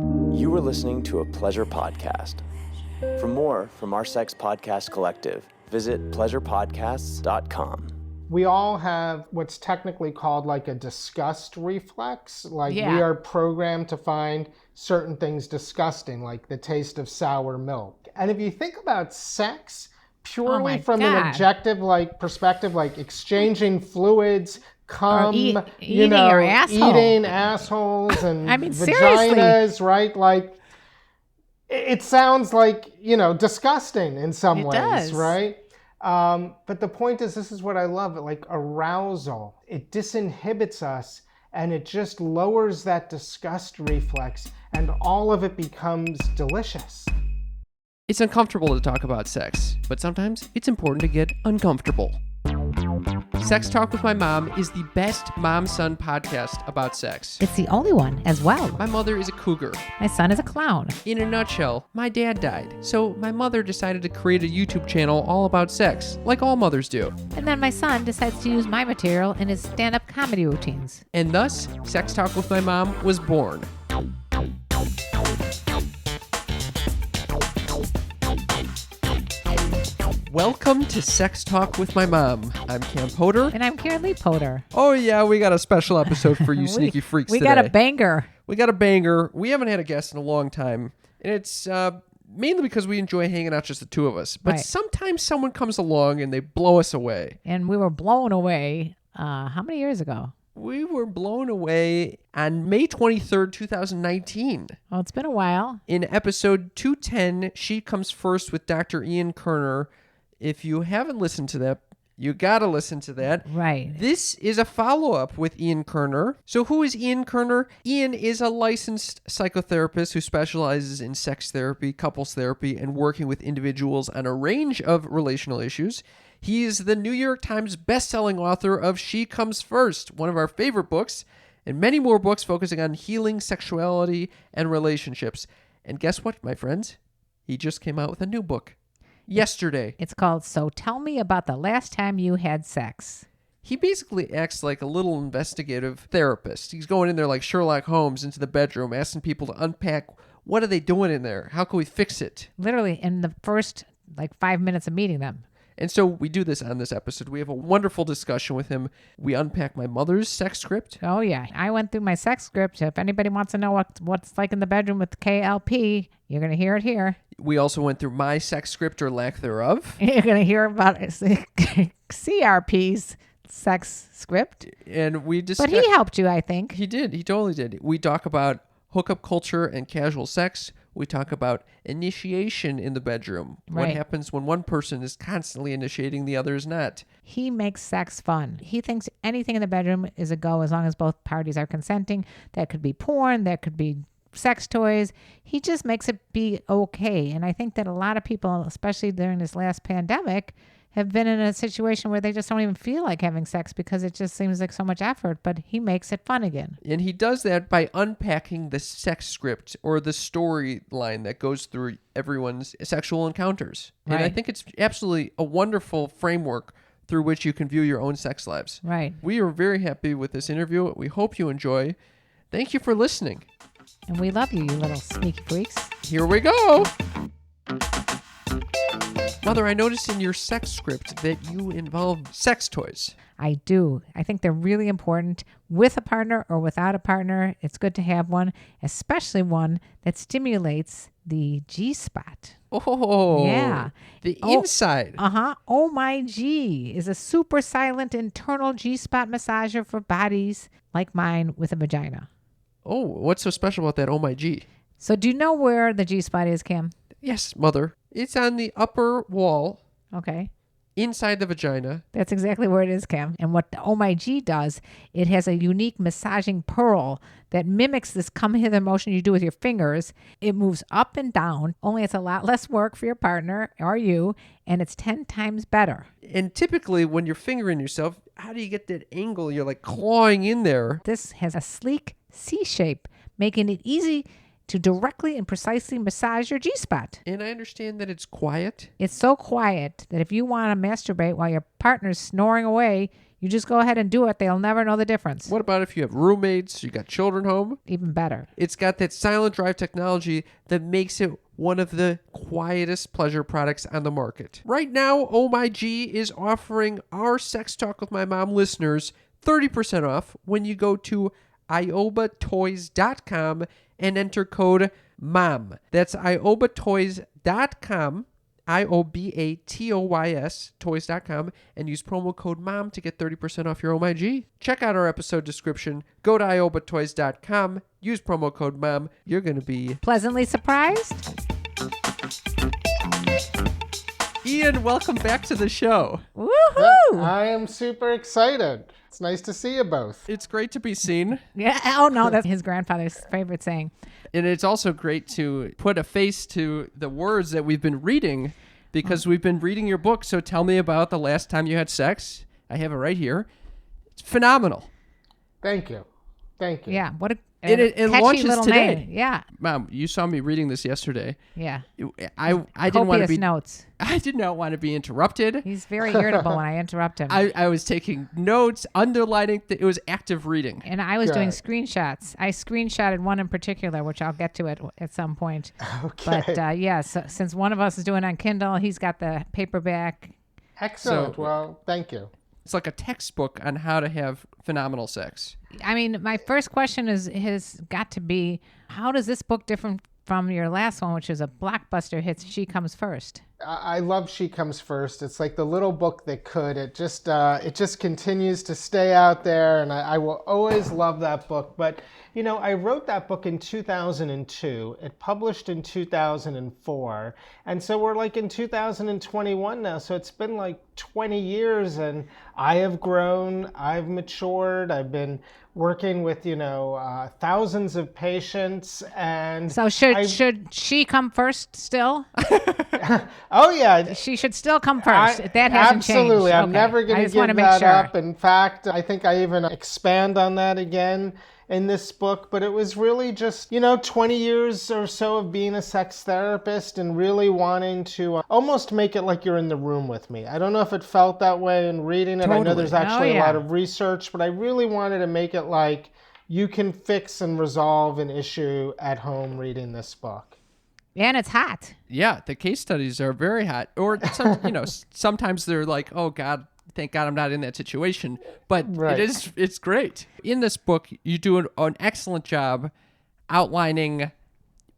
You are listening to a pleasure podcast. For more from our Sex Podcast Collective, visit pleasurepodcasts.com. We all have what's technically called like a disgust reflex. Like we Yeah. are programmed to find certain things disgusting, like the taste of sour milk. And if you think about sex purely my from an God. objective like perspective, like exciting fluids, cum, eating your asshole. eating assholes and I mean, vaginas, seriously. right? Like it sounds like, disgusting in some It ways, does. right? But the point is, this is what I love, like arousal. It disinhibits us and it just lowers that disgust reflex and all of it becomes delicious. It's uncomfortable to talk about sex, but sometimes it's important to get uncomfortable. Sex Talk with My Mom is the best mom-son podcast about sex. It's the only one as well. My mother is a cougar. My son is a clown. In a nutshell, my dad died, so my mother decided to create a YouTube channel all about sex, like all mothers do. And then my son decides to use my material in his stand-up comedy routines. And thus, Sex Talk with My Mom was born. Welcome to Sex Talk with My Mom. I'm Cam Potter. And I'm Karen Lee Potter. Oh yeah, we got a special episode for you sneaky freaks We today. got a banger. We got a banger. We haven't had a guest in a long time. And it's mainly because we enjoy hanging out just the two of us. But Right. sometimes someone comes along and they blow us away. And we were blown away, how many years ago? We were blown away on May 23rd, 2019. Oh, it's been a while. In episode 210, She Comes First with Dr. Ian Kerner. If you haven't listened to that, you got to listen to that. Right. This is a follow-up with Ian Kerner. So who is Ian Kerner? Ian is a licensed psychotherapist who specializes in sex therapy, couples therapy, and working with individuals on a range of relational issues. He is the New York Times best-selling author of She Comes First, one of our favorite books, and many more books focusing on healing sexuality and relationships. And guess what, my friends? He just came out with a new book yesterday. It's called So Tell Me About the Last Time You Had Sex. He basically acts like a little investigative therapist. He's going in there like Sherlock Holmes into the bedroom, asking people to unpack what are they doing in there? How can we fix it? Literally in the first 5 minutes of meeting them. And so we do this on this episode. We have a wonderful discussion with him. We unpack my mother's sex script. Oh, yeah. I went through my sex script. If anybody wants to know what's like in the bedroom with KLP, you're going to hear it here. We also went through my sex script or lack thereof. You're going to hear about CRP's sex script. And we discussed... But he helped you, I think. He did. He totally did. We talk about hookup culture and casual sex. We talk about initiation in the bedroom. What Right. happens when one person is constantly initiating, the other is not. He makes sex fun. He thinks anything in the bedroom is a go as long as both parties are consenting. That could be porn. That could be sex toys. He just makes it be okay. And I think that a lot of people, especially during this last pandemic, have been in a situation where they just don't even feel like having sex because it just seems like so much effort, but he makes it fun again. And he does that by unpacking the sex script or the storyline that goes through everyone's sexual encounters. And I Right. think it's absolutely a wonderful framework through which you can view your own sex lives. Right. We are very happy with this interview. We hope you enjoy. Thank you for listening. And we love you, you little sneaky freaks. Here we go. Mother, I noticed in your sex script that you involve sex toys. I do. I think they're really important with a partner or without a partner. It's good to have one, especially one that stimulates the G-spot. Oh, Yeah. The Oh, inside. Oh My G is a super silent internal G-spot massager for bodies like mine with a vagina. Oh, what's so special about that? Oh my G. So do you know where the G-spot is, Kim? Yes, Mother. It's on the upper wall Okay. inside the vagina. That's exactly where it is, Kim. And what the Oh My G does, it has a unique massaging pearl that mimics this come hither motion you do with your fingers. It moves up and down, only it's a lot less work for your partner or you, and it's 10 times better. And typically when you're fingering yourself, how do you get that angle? You're like clawing in there. This has a sleek C shape, making it easy to directly and precisely massage your G-spot. And I understand that it's quiet. It's so quiet that if you want to masturbate while your partner's snoring away, You just go ahead and do it. They'll never know the difference. What about if you have roommates, you got children home? Even better. It's got that silent drive technology that makes it one of the quietest pleasure products on the market. Right now, Oh My G is offering our Sex Talk with My Mom listeners 30% off when you go to iobatoys.com and enter code MOM. That's iobatoys.com, IOBATOYS, toys.com, and use promo code MOM to get 30% off your Oh My G. Check out our episode description. Go to iobatoys.com, use promo code MOM. You're going to be Pleasantly surprised? Ian, welcome back to the show. Woohoo! I am super excited. It's nice to see you both. It's great to be seen. Yeah. Oh, no, that's his grandfather's favorite saying. And it's also great to put a face to the words that we've been reading because we've been reading your book. So tell me about the last time you had sex. I have it right here. It's phenomenal. Thank you. Thank you. Yeah. What a It catchy launches little today. name. Yeah. Mom, you saw me reading this yesterday. Yeah. I didn't want to Copious be notes. I did not want to be interrupted. He's very irritable when I interrupt him. I was taking notes, underlining. It was active reading. And I was doing Good. screenshots. I screenshotted one in particular, which I'll get to at some point. Okay. But so, since one of us is doing it on Kindle, he's got the paperback. Excellent. So- Well, thank you. It's like a textbook on how to have phenomenal sex. I mean, my first question has got to be, how does this book differ from your last one, which is a blockbuster hit, She Comes First? I love She Comes First. It's like the little book that could. It just continues to stay out there, and I will always love that book. But, you know, I wrote that book in 2002. It published in 2004. And so we're like in 2021 now. So it's been like 20 years, and I have grown. I've matured. I've been working with, thousands of patients. And So should she come first still? oh, yeah. She should still come first. That hasn't changed. Absolutely. I'm Okay. never I going to just wanna give make that sure. up. In fact, I think I even expand on that again in this book. But it was really just, 20 years or so of being a sex therapist and really wanting to almost make it like you're in the room with me. I don't know if it felt that way in reading it. I know Totally. there's actually Oh, a lot yeah. of research, but I really wanted to make it like you can fix and resolve an issue at home reading this book. And it's hot. Yeah, the case studies are very hot. Or sometimes they're like, "Oh God, thank God I'm not in that situation." But Right. it's great. In this book, you do an excellent job outlining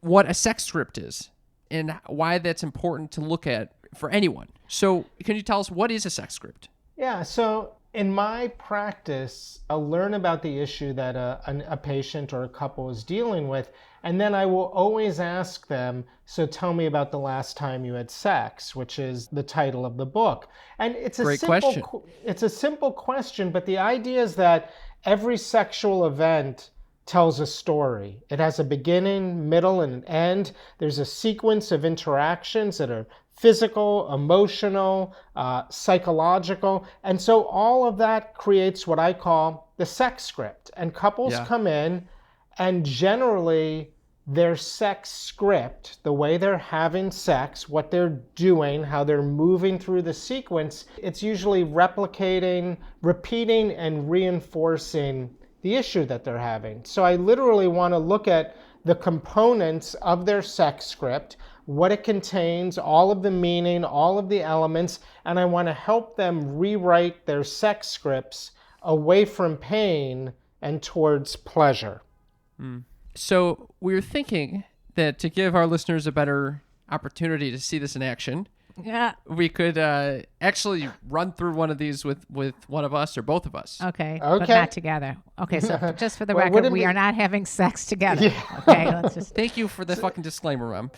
what a sex script is and why that's important to look at for anyone. So, can you tell us what is a sex script? Yeah, so in my practice, I'll learn about the issue that a patient or a couple is dealing with, and then I will always ask them, so tell me about the last time you had sex, which is the title of the book. And it's a Great simple question. It's a simple question, but the idea is that every sexual event tells a story. It has a beginning, middle, and an end. There's a sequence of interactions that are physical, emotional, psychological. And so all of that creates what I call the sex script. And couples Yeah. come in, and generally their sex script, the way they're having sex, what they're doing, how they're moving through the sequence, it's usually replicating, repeating, and reinforcing the issue that they're having. So I literally want to look at the components of their sex script, what it contains, all of the meaning, all of the elements, and I want to help them rewrite their sex scripts away from pain and towards pleasure. So, we're thinking that to give our listeners a better opportunity to see this in action, Yeah. we could actually run through one of these with one of us or both of us. Okay. But Okay. not together. Okay. So just for the Well, record, wouldn't we we- are not having sex together. Okay. Let's just. Thank you for the fucking disclaimer, Mom.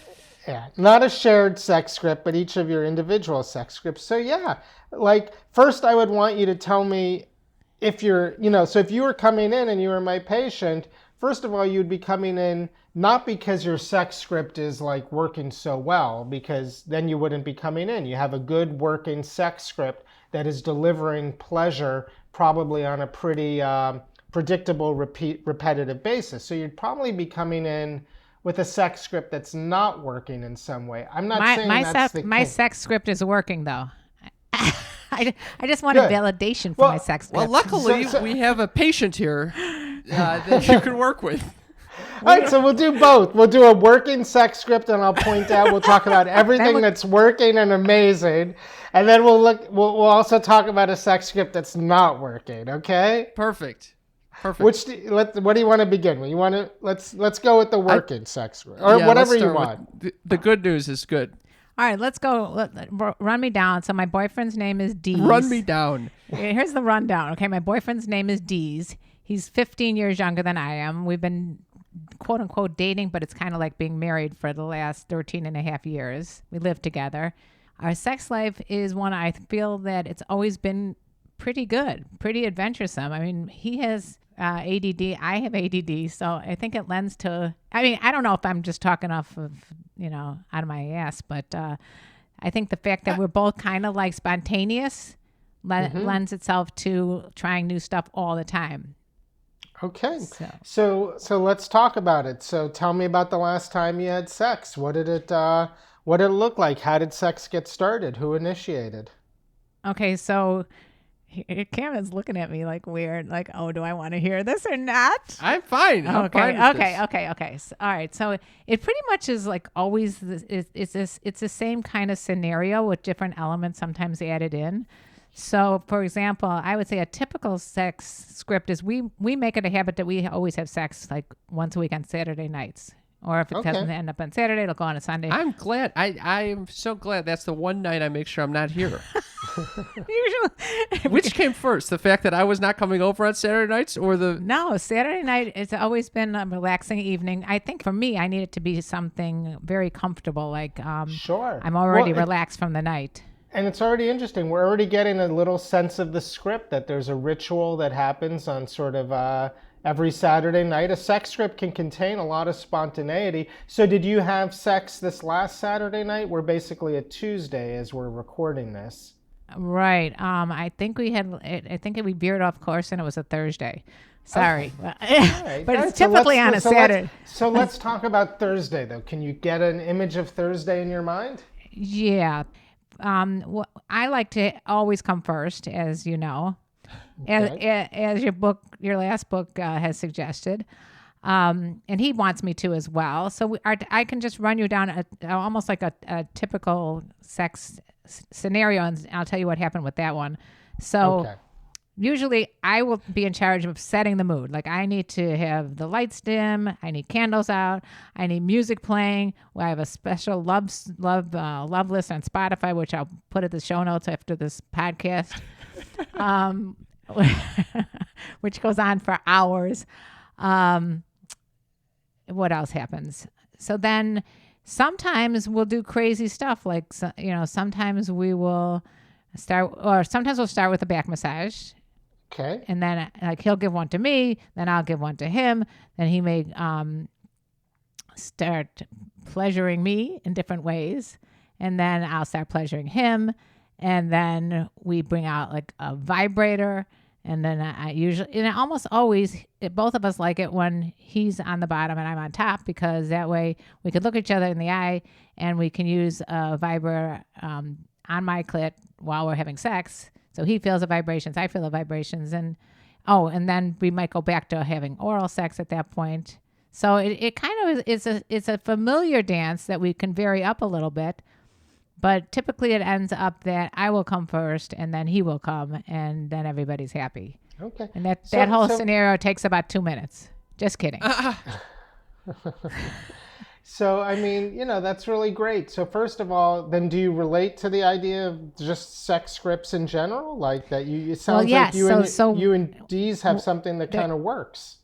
Yeah, not a shared sex script, but each of your individual sex scripts. So yeah, like first I would want you to tell me if you're, so if you were coming in and you were my patient, first of all, you'd be coming in not because your sex script is like working so well, because then you wouldn't be coming in. You have a good working sex script that is delivering pleasure probably on a pretty predictable, repetitive basis. So you'd probably be coming in with a sex script that's not working in some way. I'm not saying that's the My case. sex script is working though. I just wanted validation for my sex Well, script. luckily, we have a patient here that you can work with. All right, so we'll do both. We'll do a working sex script, and I'll point out. We'll talk about everything that's working and amazing, and then we'll also talk about a sex script that's not working. Okay? Perfect. What do you want to begin with? Let's go with the working sex script, or whatever you want. The good news is good. All right, let's go. Run me down. So my boyfriend's name is Dees. Run me down. Here's the rundown. Okay, my boyfriend's name is Dees. He's 15 years younger than I am. We've been quote unquote dating, but it's kind of like being married for the last 13 and a half years. We live together. Our sex life is one I feel that it's always been pretty good, pretty adventuresome. I mean, he has ADD. I have ADD. So I think it lends to, I mean, I don't know if I'm just talking off of, out of my ass, but I think the fact that we're both kind of like spontaneous lends itself to trying new stuff all the time. Okay. So let's talk about it. So tell me about the last time you had sex. What did it look like? How did sex get started? Who initiated? Okay, so Cameron's looking at me like weird, like, oh, do I want to hear this or not? I'm fine. I'm fine with this. Okay. So, all right. So it pretty much is like always. It's the same kind of scenario with different elements sometimes added in. So, for example, I would say a typical sex script is we make it a habit that we always have sex like once a week on Saturday nights. Or if it doesn't end up on Saturday, it'll go on a Sunday. I'm glad. I am so glad that's the one night I make sure I'm not here. Usually, Which came first? The fact that I was not coming over on Saturday nights or the... No, Saturday night, it's always been a relaxing evening. I think for me, I need it to be something very comfortable. Like, Sure. I'm already relaxed from the night. And it's already interesting. We're already getting a little sense of the script, that there's a ritual that happens on sort of every Saturday night. A sex script can contain a lot of spontaneity. So did you have sex this last Saturday night? We're basically a Tuesday as we're recording this. Right. I think we veered off course and it was a Thursday. Sorry. Right. But it's typically on a Saturday. So let's talk about Thursday, though. Can you get an image of Thursday in your mind? Yeah. I like to always come first, as you know, as your last book has suggested, and he wants me to as well. So I can just run you down almost like a typical sex scenario, and I'll tell you what happened with that one. So usually I will be in charge of setting the mood. Like I need to have the lights dim. I need candles out. I need music playing. I have a special love list on Spotify, which I'll put at the show notes after this podcast, which goes on for hours. What else happens? So then sometimes we'll do crazy stuff. Like, sometimes we'll start with a back massage. Okay. And then he'll give one to me, then I'll give one to him. Then he may start pleasuring me in different ways. And then I'll start pleasuring him. And then we bring out like a vibrator. And then almost always, both of us like it when he's on the bottom and I'm on top, because that way we could look each other in the eye and we can use a vibrator on my clit while we're having sex. So he feels the vibrations, I feel the vibrations, and then we might go back to having oral sex at that point. So it kind of it's a familiar dance that we can vary up a little bit, but typically it ends up that I will come first and then he will come and then everybody's happy. Okay. And that whole scenario takes about 2 minutes. Just kidding. So, I mean, that's really great. So first of all, then do you relate to the idea of just sex scripts in general? Like that it sounds like you and Dees have something that kind of works.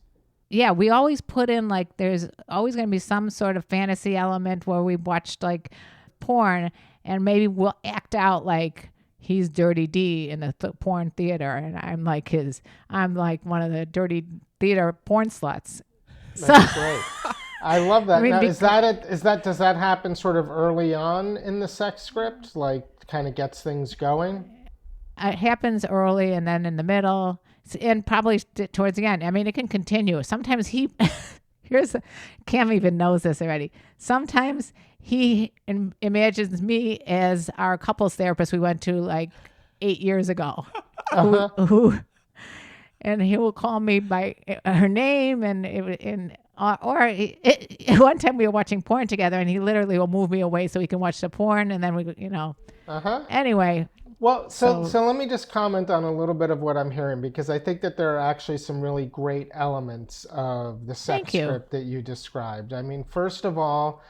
Yeah, we always put in like there's always going to be some sort of fantasy element where we watched like porn and maybe we'll act out like he's Dirty D in the porn theater and I'm like one of the dirty theater porn sluts. That's great. I love that. Now, does that happen sort of early on in the sex script? Like kind of gets things going? It happens early and then in the middle and probably towards the end. I mean, it can continue. Sometimes Cam even knows this already. Sometimes he imagines me as our couples therapist we went to like 8 years ago. And he will call me by her name, one time we were watching porn together, and he literally will move me away so he can watch the porn, and then Anyway. Well, so let me just comment on a little bit of what I'm hearing, because I think that there are actually some really great elements of the sex script that you described. I mean, first of all,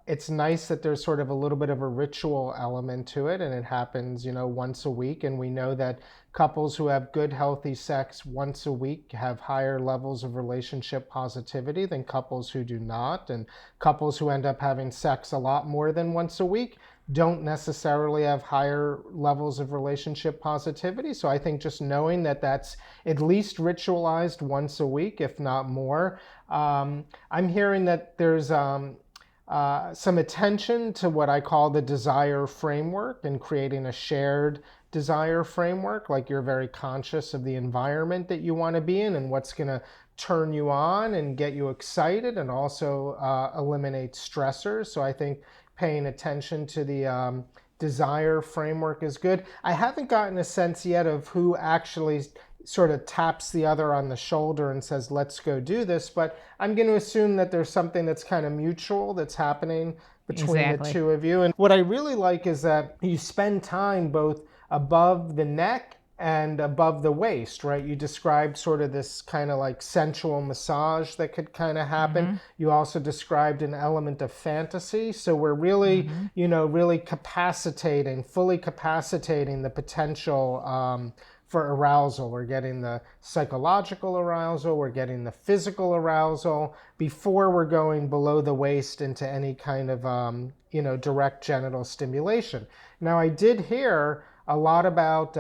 it's nice that there's sort of a little bit of a ritual element to it, and it happens, once a week. And we know that couples who have good, healthy sex once a week have higher levels of relationship positivity than couples who do not. And couples who end up having sex a lot more than once a week don't necessarily have higher levels of relationship positivity. So I think just knowing that that's at least ritualized once a week, if not more. I'm hearing that there's some attention to what I call the desire framework, and creating a shared desire framework. Like, you're very conscious of the environment that you want to be in and what's going to turn you on and get you excited, and also eliminate stressors. So I think paying attention to the desire framework is good. I haven't gotten a sense yet of who actually sort of taps the other on the shoulder and says, let's go do this. But I'm going to assume that there's something that's kind of mutual that's happening between the two of you. And what I really like is that you spend time both above the neck and above the waist, right? You described sort of this kind of like sensual massage that could kind of happen. Mm-hmm. You also described an element of fantasy. So we're really, really fully capacitating the potential for arousal. We're getting the psychological arousal, we're getting the physical arousal before we're going below the waist into any kind of, direct genital stimulation. Now, I did hear a lot about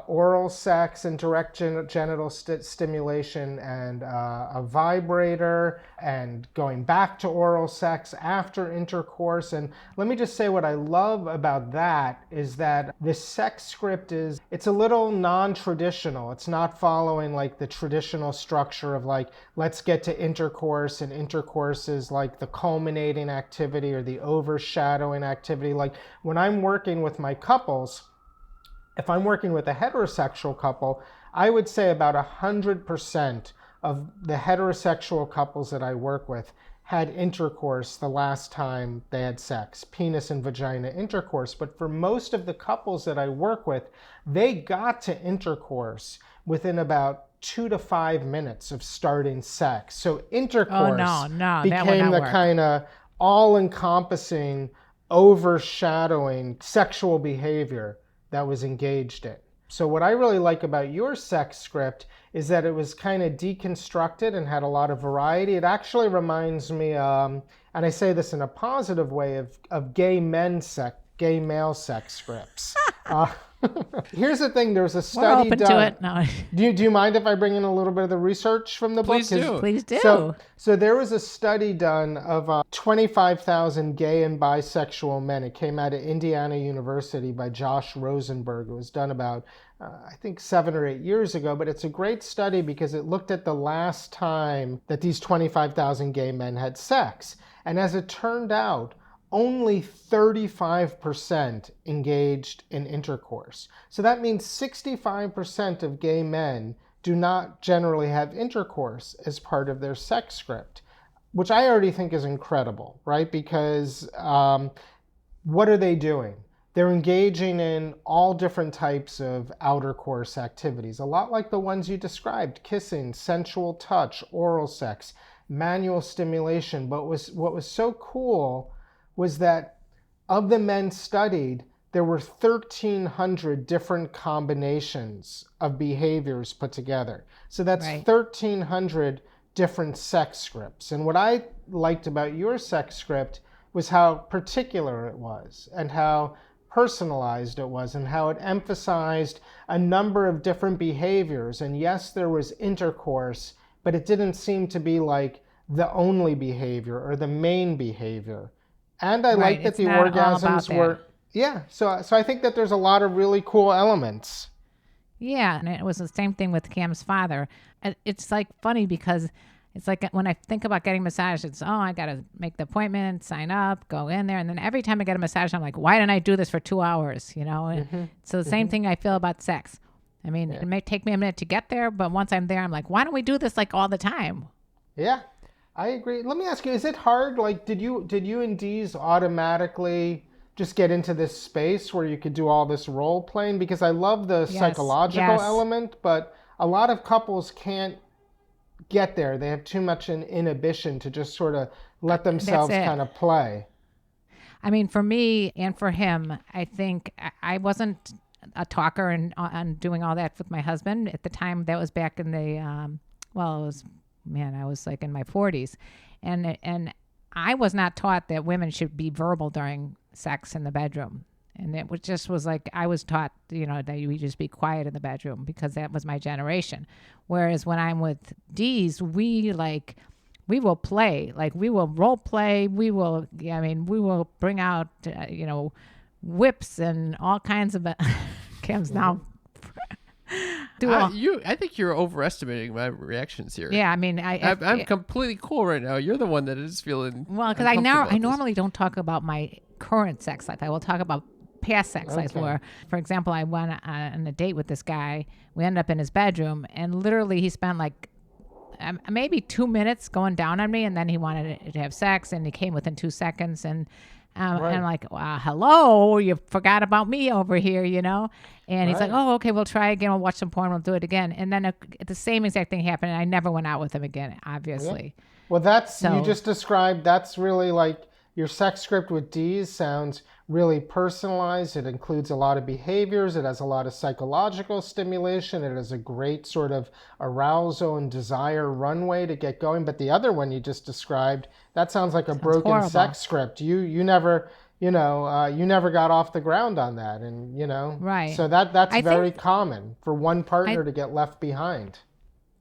oral sex and direct genital stimulation, and a vibrator, and going back to oral sex after intercourse. And let me just say, what I love about that is that the sex script it's a little non-traditional. It's not following like the traditional structure of like, let's get to intercourse, and intercourse is like the culminating activity or the overshadowing activity. Like, when I'm working with my couples, if I'm working with a heterosexual couple, I would say about 100% of the heterosexual couples that I work with had intercourse the last time they had sex, penis and vagina intercourse. But for most of the couples that I work with, they got to intercourse within about 2 to 5 minutes of starting sex. So intercourse became the kind of all-encompassing, overshadowing sexual behavior that was engaged in. So what I really like about your sex script is that it was kind of deconstructed and had a lot of variety. It actually reminds me, and I say this in a positive way, of gay male sex scripts. Here's the thing, there's a study We're open done. To it. No. Do you mind if I bring in a little bit of the research from the book? Please do. So there was a study done of 25,000 gay and bisexual men. It came out of Indiana University by Josh Rosenberg. It was done about, I think, 7 or 8 years ago. But it's a great study because it looked at the last time that these 25,000 gay men had sex. And as it turned out, only 35% engaged in intercourse. So that means 65% of gay men do not generally have intercourse as part of their sex script, which I already think is incredible, right? Because what are they doing? They're engaging in all different types of outer course activities, a lot like the ones you described: kissing, sensual touch, oral sex, manual stimulation. But what was so cool was that of the men studied, there were 1,300 different combinations of behaviors put together. So that's right. 1,300 different sex scripts. And what I liked about your sex script was how particular it was, and how personalized it was, and how it emphasized a number of different behaviors. And yes, there was intercourse, but it didn't seem to be like the only behavior or the main behavior. And I like that the orgasms were, so I think that there's a lot of really cool elements. Yeah, and it was the same thing with Cam's father. It's like funny because It's like when I think about getting massage, it's, I got to make the appointment, sign up, go in there. And then every time I get a massage, I'm like, why didn't I do this for 2 hours? So the same thing I feel about sex. I mean, it may take me a minute to get there, but once I'm there, I'm like, why don't we do this like all the time? Yeah, I agree. Let me ask you, is it hard? Like, did you and Dee's automatically just get into this space where you could do all this role playing? Because I love the psychological element, but a lot of couples can't get there. They have too much an inhibition to just sort of let themselves kind of play. I mean, for me and for him, I think I wasn't a talker and doing all that with my husband at the time. That was back in the, I was like in my 40s. And I was not taught that women should be verbal during sex in the bedroom. And it was like, I was taught, that you just be quiet in the bedroom because that was my generation. Whereas when I'm with Dee's, we will play, like we will role play. We will bring out, whips and all kinds of, Kim's now. I think you're overestimating my reactions here. Yeah, I mean, I'm completely cool right now. You're the one that is feeling. Well, because I normally don't talk about my current sex life. I will talk about past sex life. Where, for example, I went on a date with this guy. We ended up in his bedroom, and literally he spent like maybe 2 minutes going down on me, and then he wanted to have sex, and he came within 2 seconds, and I'm like, hello, you forgot about me over here, And he's like, oh, okay, we'll try again. We'll watch some porn. We'll do it again. And then the same exact thing happened. And I never went out with him again, obviously. Yeah. Well, you just described, that's really like your sex script with Dee's sounds really personalized. It includes a lot of behaviors. It has a lot of psychological stimulation. It has a great sort of arousal and desire runway to get going. But the other one you just described, that sounds like a broken horrible. sex script. You never, you never got off the ground on that. And, Right. So that's very common for one partner to get left behind.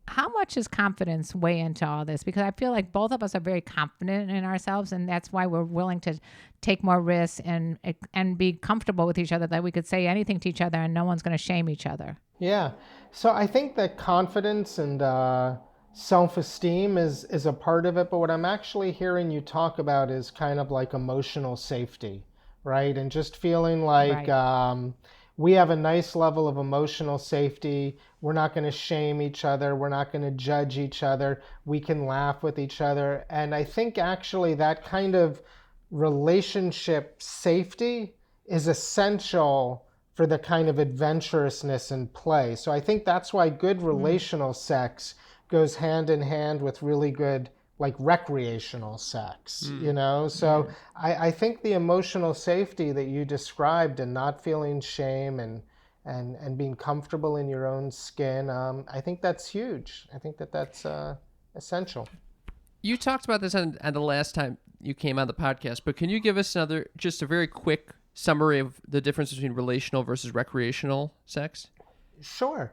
How much does confidence weigh into all this? Because I feel like both of us are very confident in ourselves, and that's why we're willing to take more risks and be comfortable with each other, that we could say anything to each other and no one's going to shame each other. Yeah. So I think that confidence and self-esteem is a part of it, but what I'm actually hearing you talk about is kind of like emotional safety, right? And just feeling like we have a nice level of emotional safety. We're not going to shame each other. We're not going to judge each other. We can laugh with each other. And I think actually that kind of relationship safety is essential for the kind of adventurousness and play. So I think that's why good relational sex goes hand in hand with really good like recreational sex, So I think the emotional safety that you described and not feeling shame and being comfortable in your own skin, I think that's huge. I think that's essential. You talked about this on the last time you came on the podcast, but can you give us just a very quick summary of the difference between relational versus recreational sex? Sure.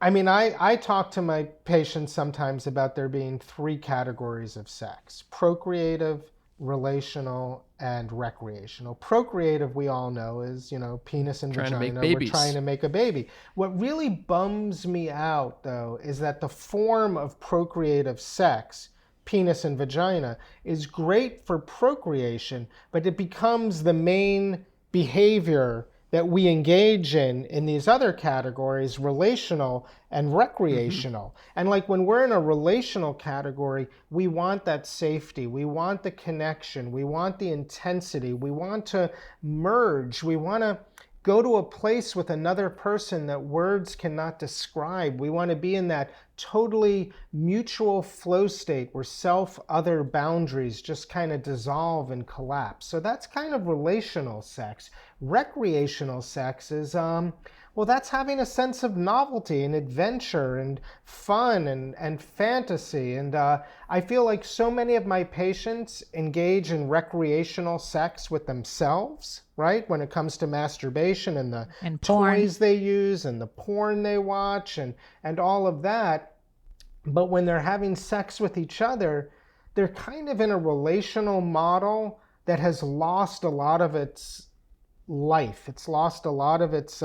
I talk to my patients sometimes about there being 3 categories of sex: procreative, relational, and recreational. Procreative, we all know, is, penis and vagina. We're trying to make a baby. What really bums me out, though, is that the form of procreative sex, penis and vagina, is great for procreation, but it becomes the main behavior that we engage in these other categories, relational and recreational. And like when we're in a relational category, we want that safety, we want the connection, we want the intensity, we want to merge, we want to go to a place with another person that words cannot describe. We want to be in that totally mutual flow state where self-other boundaries just kind of dissolve and collapse. So that's kind of relational sex. Recreational sex is, that's having a sense of novelty and adventure and fun and fantasy. And I feel like so many of my patients engage in recreational sex with themselves, right? When it comes to masturbation and the toys they use and the porn they watch and all of that. But when they're having sex with each other, they're kind of in a relational model that has lost a lot of its life. It's lost a lot of its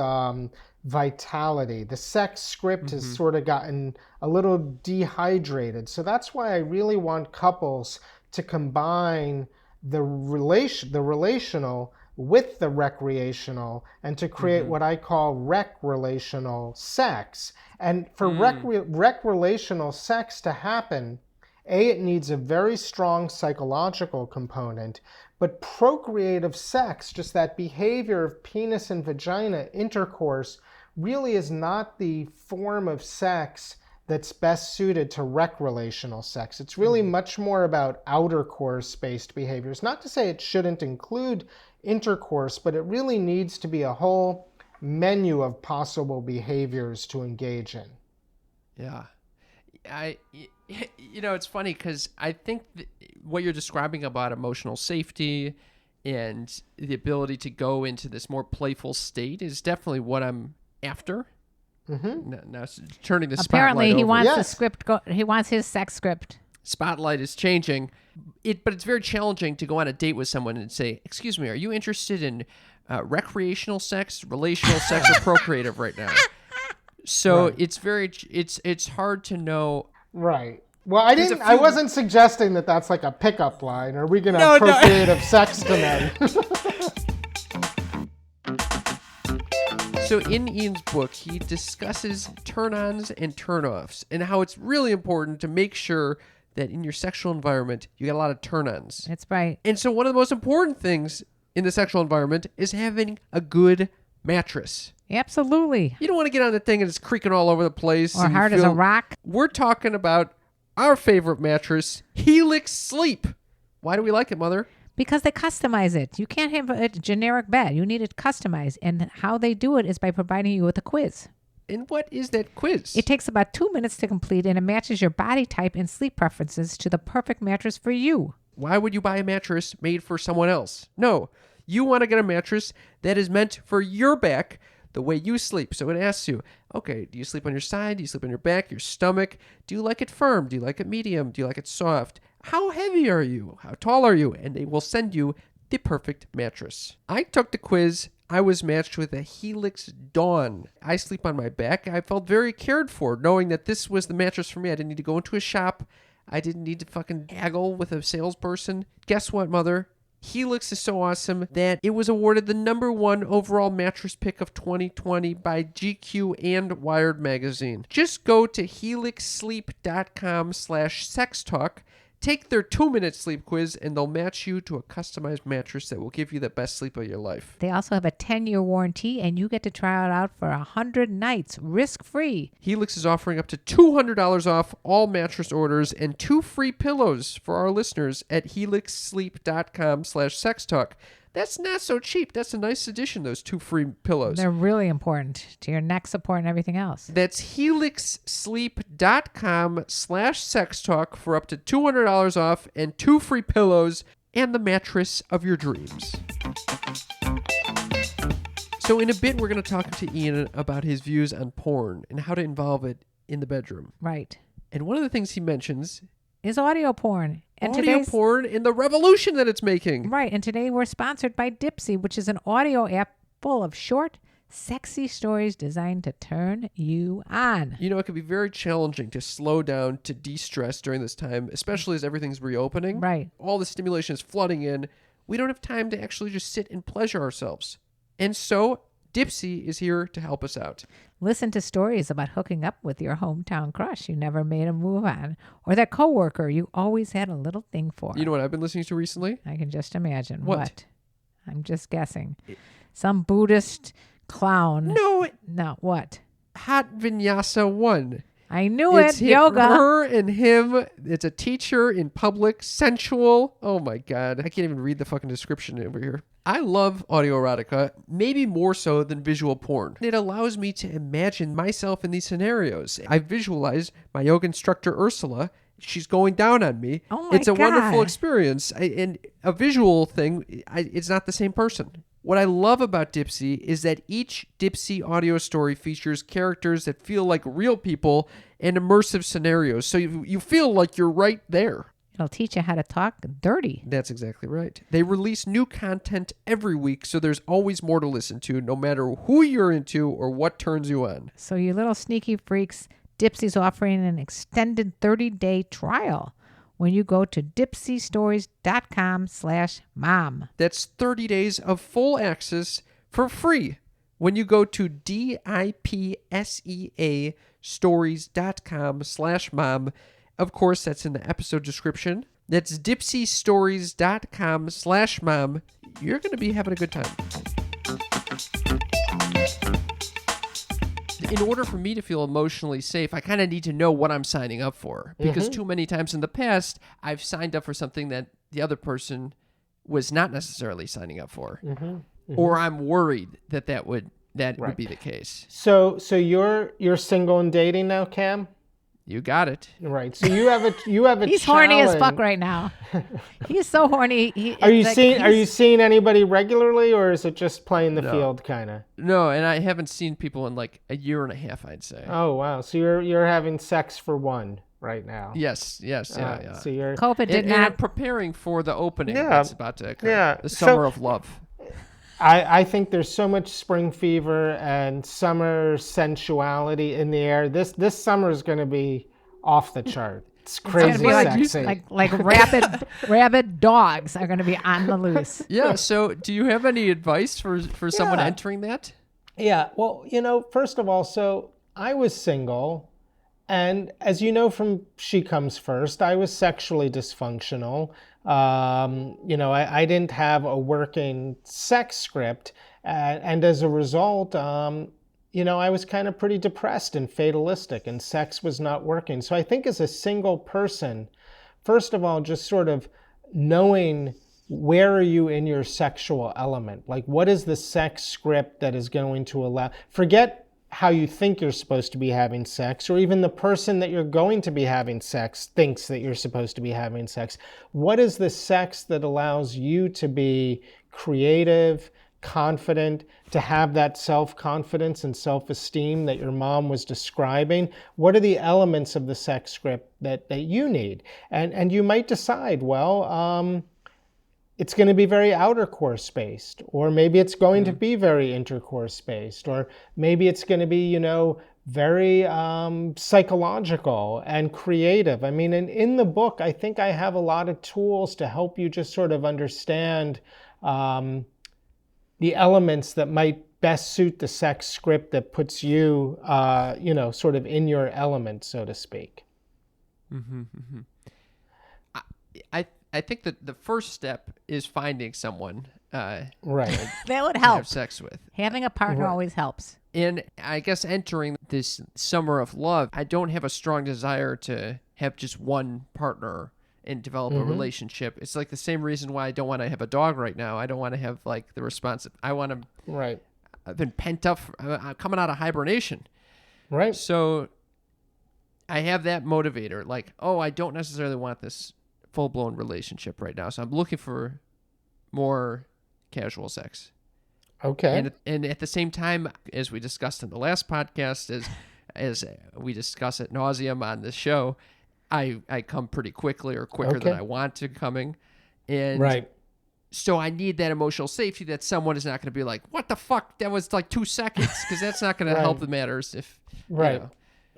vitality. The sex script has sort of gotten a little dehydrated. So that's why I really want couples to combine the relational with the recreational and to create what I call recreational sex. And for recreational sex to happen, it needs a very strong psychological component, but procreative sex, just that behavior of penis and vagina intercourse, really is not the form of sex that's best suited to recreational sex. It's really much more about outer course-based behaviors. Not to say it shouldn't include intercourse, but it really needs to be a whole menu of possible behaviors to engage in. Yeah. It's funny because I think what you're describing about emotional safety and the ability to go into this more playful state is definitely what I'm after. Now turning the spotlight Apparently, he over. wants the script. He wants his sex script. Spotlight is changing, but it's very challenging to go on a date with someone and say, "Excuse me, are you interested in recreational sex, relational sex, or procreative right now?" So it's hard to know. Right. Well, I wasn't suggesting that that's like a pickup line. Are we going to have procreative sex tonight? So in Ian's book, he discusses turn-ons and turn-offs and how it's really important to make sure that in your sexual environment, you got a lot of turn-ons. That's right. And so one of the most important things in the sexual environment is having a good mattress. Absolutely. You don't want to get on the thing and it's creaking all over the place. Or hard as a rock. We're talking about our favorite mattress, Helix Sleep. Why do we like it, Mother? Because they customize it. You can't have a generic bed. You need it customized. And how they do it is by providing you with a quiz. And what is that quiz? It takes about 2 minutes to complete, and it matches your body type and sleep preferences to the perfect mattress for you. Why would you buy a mattress made for someone else? No, you want to get a mattress that is meant for your back, the way you sleep. So it asks you, okay, do you sleep on your side? Do you sleep on your back, your stomach? Do you like it firm? Do you like it medium? Do you like it soft? How heavy are you? How tall are you? And they will send you the perfect mattress. I took the quiz. I was matched with a Helix Dawn. I sleep on my back. I felt very cared for, knowing that this was the mattress for me. I didn't need to go into a shop. I didn't need to fucking haggle with a salesperson. Guess what, Mother? Helix is so awesome that it was awarded the #1 overall mattress pick of 2020 by GQ and Wired magazine. Just go to helixsleep.com/sextalk. Take their 2-minute sleep quiz and they'll match you to a customized mattress that will give you the best sleep of your life. They also have a 10-year warranty, and you get to try it out for 100 nights, risk-free. Helix is offering up to $200 off all mattress orders and 2 free pillows for our listeners at helixsleep.com/sextalk. That's not so cheap. That's a nice addition, those 2 free pillows. They're really important to your neck support and everything else. That's helixsleep.com/sextalk for up to $200 off and 2 free pillows and the mattress of your dreams. So in a bit, we're going to talk to Ian about his views on porn and how to involve it in the bedroom. Right. And one of the things he mentions is audio porn. And audio porn and the revolution that it's making. Right. And today we're sponsored by Dipsy, which is an audio app full of short, sexy stories designed to turn you on. You know, it can be very challenging to slow down, to de-stress during this time, especially as everything's reopening. Right. All the stimulation is flooding in. We don't have time to actually just sit and pleasure ourselves. And so Dipsy is here to help us out. Listen to stories about hooking up with your hometown crush you never made a move on, or that coworker you always had a little thing for. You know what I've been listening to recently? I can just imagine. What? I'm just guessing. Some Buddhist clown. No. What? Hot Vinyasa 1. I knew It's it. Yoga. Her and him. It's a teacher in public, sensual. Oh my God. I can't even read the fucking description over here. I love autoerotica, maybe more so than visual porn. It allows me to imagine myself in these scenarios. I visualize my yoga instructor, Ursula. She's going down on me. Oh my It's a God. wonderful experience. And a visual thing, it's not the same person. What I love about Dipsy is that each Dipsy audio story features characters that feel like real people and immersive scenarios. So you feel like you're right there. It'll teach you how to talk dirty. That's exactly right. They release new content every week, so there's always more to listen to, no matter who you're into or what turns you on. So you little sneaky freaks, Dipsy's offering an extended 30-day trial when you go to dipsystories.com/mom. That's 30 days of full access for free when you go to DIPSEA stories.com/mom. Of course, that's in the episode description. That's dipsystories.com/mom. You're going to be having a good time. In order for me to feel emotionally safe, I kind of need to know what I'm signing up for. Because too many times in the past, I've signed up for something that the other person was not necessarily signing up for. Or I'm worried that would be the case. So you're single and dating now, Cam? You got it. Right. So you have a He's horny as fuck right now. He's so horny. Are you seeing anybody regularly, or is it just playing the field kind of? No, and I haven't seen people in like a year and a half, I'd say. Oh wow. So you're having sex for one right now. Yes, yeah. So you're COVID did and not. I'm preparing for the opening that's about to occur. Yeah. The summer of love. I think there's so much spring fever and summer sensuality in the air. This summer is going to be off the chart. It's crazy It's gonna be sexy. like rabid dogs are going to be on the loose. Yeah. So, do you have any advice for someone entering that? Yeah. Well, first of all, so I was single, and as you know from She Comes First, I was sexually dysfunctional. I didn't have a working sex script, and as a result, I was kind of pretty depressed and fatalistic, and sex was not working. So I think as a single person, first of all, just sort of knowing where are you in your sexual element? Like, what is the sex script that is going to allow, forget how you think you're supposed to be having sex, or even the person that you're going to be having sex thinks that you're supposed to be having sex. What is the sex that allows you to be creative, confident, to have that self-confidence and self-esteem that your mom was describing? What are the elements of the sex script that you need? And you might decide, it's going to be very outer course based, or maybe it's going to be very intercourse based, or maybe it's going to be, very psychological and creative. I mean, in the book, I think I have a lot of tools to help you just sort of understand the elements that might best suit the sex script that puts you, sort of in your element, so to speak. I think that the first step is finding someone right. That would to help. have sex with. Having a partner always helps. And I guess entering this summer of love, I don't have a strong desire to have just one partner and develop a relationship. It's like the same reason why I don't want to have a dog right now. I don't want to have like the response. I want to. Right. I've been pent up. I'm coming out of hibernation. Right. So I have that motivator. Like, I don't necessarily want this full-blown relationship right now. So I'm looking for more casual sex. Okay. And at the same time, as we discussed in the last podcast, as we discuss ad nauseum on this show, I come pretty quickly or quicker than I want to coming. And right. So I need that emotional safety that someone is not going to be like, what the fuck? That was like 2 seconds. Because that's not going to help the matters. If Right.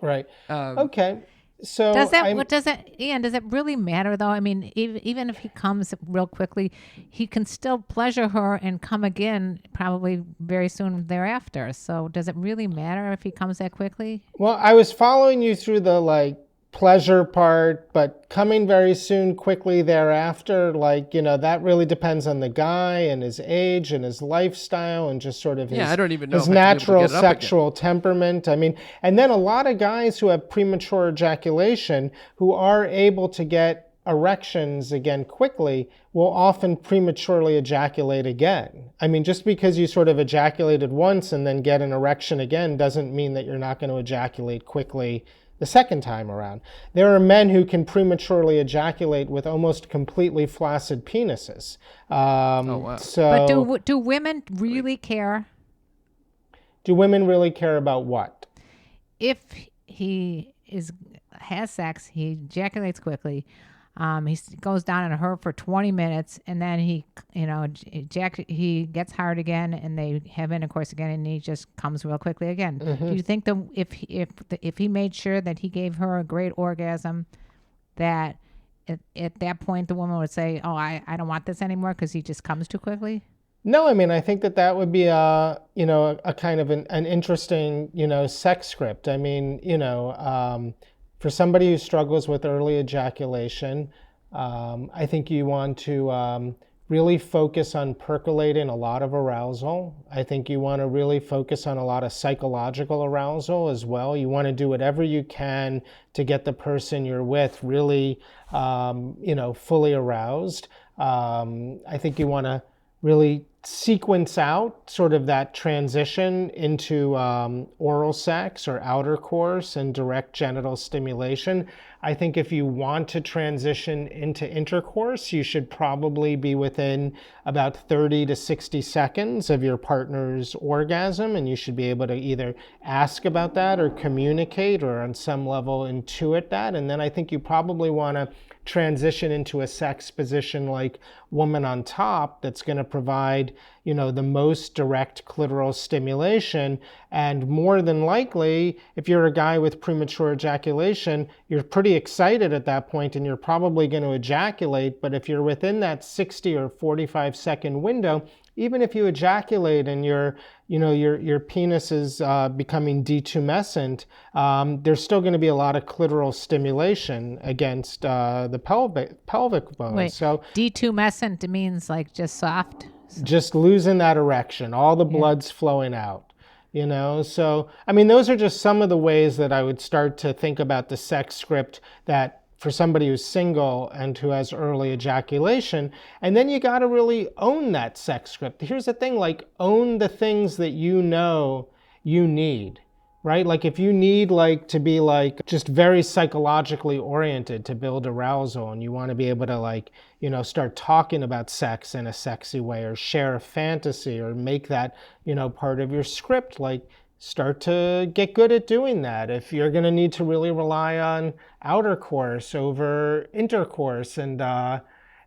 Right. Okay. So Ian, does it really matter though? I mean, even if he comes real quickly, he can still pleasure her and come again probably very soon thereafter. So does it really matter if he comes that quickly? Well, I was following you through the pleasure part, but coming very soon, quickly thereafter, that really depends on the guy and his age and his lifestyle and just sort of his, I don't even know his if I can be able to natural get it up sexual temperament. I mean, and then a lot of guys who have premature ejaculation who are able to get erections again quickly will often prematurely ejaculate again. I mean, just because you sort of ejaculated once and then get an erection again doesn't mean that you're not going to ejaculate quickly the second time around. There are men who can prematurely ejaculate with almost completely flaccid penises. wow. So, but do women really care? Do women really care about what? If he has sex, he ejaculates quickly, Goes down on her for 20 minutes, and then he gets hard again, and they have intercourse again, and he just comes real quickly again. Do you think if he made sure that he gave her a great orgasm, that at that point the woman would say, "Oh, I don't want this anymore," because he just comes too quickly? No, I mean, I think that would be a kind of an interesting, sex script. I mean, for somebody who struggles with early ejaculation, I think you want to really focus on percolating a lot of arousal. I think you want to really focus on a lot of psychological arousal as well. You want to do whatever you can to get the person you're with really, fully aroused. I think you want to really sequence out sort of that transition into oral sex or outer course and direct genital stimulation. I think if you want to transition into intercourse, you should probably be within about 30 to 60 seconds of your partner's orgasm, and you should be able to either ask about that or communicate or on some level intuit that. And then I think you probably want to transition into a sex position like woman on top that's going to provide, the most direct clitoral stimulation. And more than likely, if you're a guy with premature ejaculation, you're pretty excited at that point and you're probably going to ejaculate. But if you're within that 60 or 45 second window, even if you ejaculate and your penis is becoming detumescent, there's still going to be a lot of clitoral stimulation against the pelvic bone. Wait, so detumescent means like just soft? Just losing that erection, all the blood's flowing out. So I mean, those are just some of the ways that I would start to think about the sex script that for somebody who's single and who has early ejaculation. And then you got to really own that sex script. Here's the thing, like, own the things that you need, right? Like if you need to be just very psychologically oriented to build arousal, and you want to be able to start talking about sex in a sexy way, or share a fantasy, or make that, part of your script, start to get good at doing that. If you're going to need to really rely on outer course over intercourse, and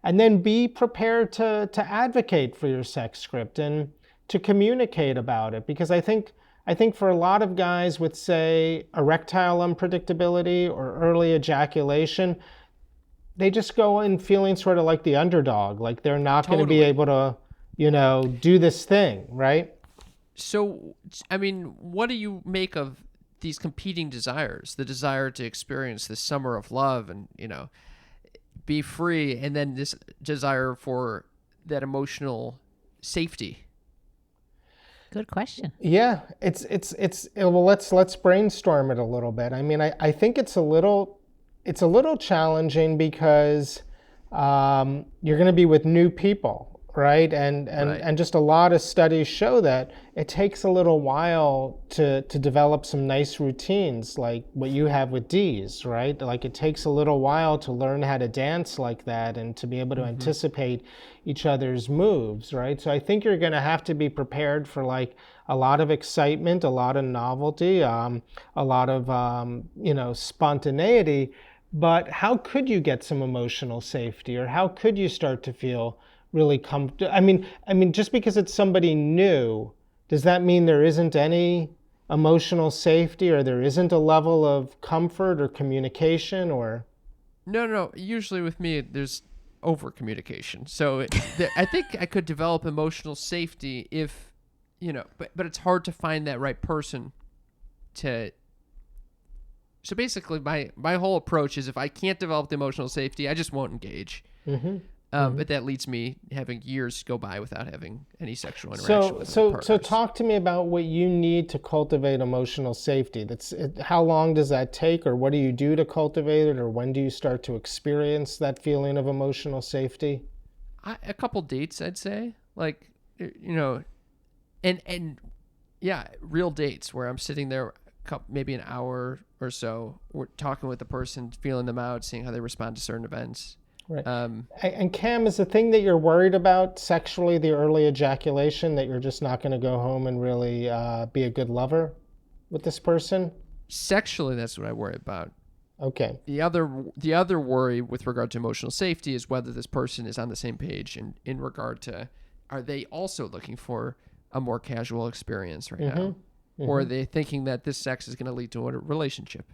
then be prepared to advocate for your sex script and to communicate about it. Because I think for a lot of guys with, say, erectile unpredictability or early ejaculation, they just go in feeling sort of like the underdog, like they're not going to be able to, do this thing, right? So, I mean, what do you make of these competing desires? The desire to experience the summer of love and, be free, and then this desire for that emotional safety. Good question. Yeah, well, let's brainstorm it a little bit. I mean, I think it's a little challenging because you're going to be with new people. Right? And just a lot of studies show that it takes a little while to develop some nice routines like what you have with D's, right? Like it takes a little while to learn how to dance like that and to be able to anticipate each other's moves, right? So I think you're going to have to be prepared for a lot of excitement, a lot of novelty, a lot of, spontaneity. But how could you get some emotional safety, or how could you start to feel really comfortable? I mean, just because it's somebody new, does that mean there isn't any emotional safety, or there isn't a level of comfort or communication, or? No. Usually with me, there's over communication. So I think I could develop emotional safety if, but it's hard to find that right person to. So basically, my whole approach is if I can't develop the emotional safety, I just won't engage. But that leads me having years go by without having any sexual interaction with my partners. So talk to me about what you need to cultivate emotional safety. How long does that take, or what do you do to cultivate it, or when do you start to experience that feeling of emotional safety? A couple dates, I'd say, and real dates where I'm sitting there maybe an hour or so, we're talking with the person, feeling them out, seeing how they respond to certain events. Right. And Cam, is the thing that you're worried about sexually the early ejaculation, that you're just not going to go home and really be a good lover with this person? Sexually, that's what I worry about. Okay. The other worry with regard to emotional safety is whether this person is on the same page in regard to, are they also looking for a more casual experience right now? Or are they thinking that this sex is going to lead to a relationship?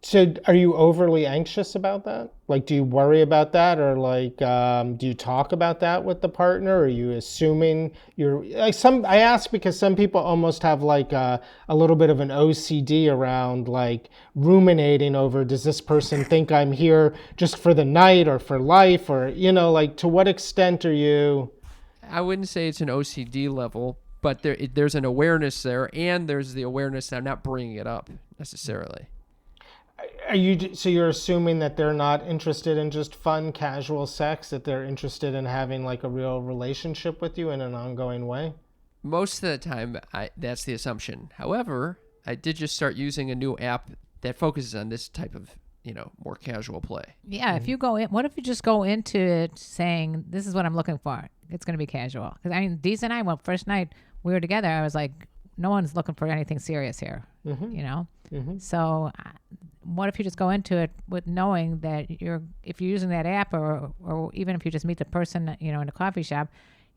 So are you overly anxious about that? Like, do you worry about that? Or like, do you talk about that with the partner? Or are you assuming you're like I ask because some people almost have like a little bit of an OCD around like ruminating over, does this person think I'm here just for the night or for life? Or, like to what extent are you? I wouldn't say it's an OCD level, but there's an awareness there, and there's the awareness that I'm not bringing it up necessarily. So you're assuming that they're not interested in just fun, casual sex, that they're interested in having like a real relationship with you in an ongoing way? Most of the time, that's the assumption. However, I did just start using a new app that focuses on this type of, more casual play. Yeah, if you go in, what if you just go into it saying, this is what I'm looking for? It's going to be casual. Because Deez and I, first night we were together, I was like, no one's looking for anything serious here, So what if you just go into it with knowing that if you're using that app or even if you just meet the person, in a coffee shop,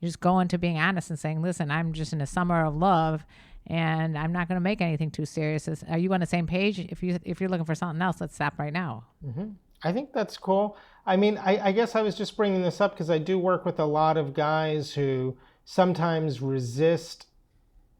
you just go into being honest and saying, listen, I'm just in a summer of love and I'm not going to make anything too serious. Are you on the same page? If you're looking for something else, let's stop right now. I think that's cool. I mean, I guess I was just bringing this up because I do work with a lot of guys who sometimes resist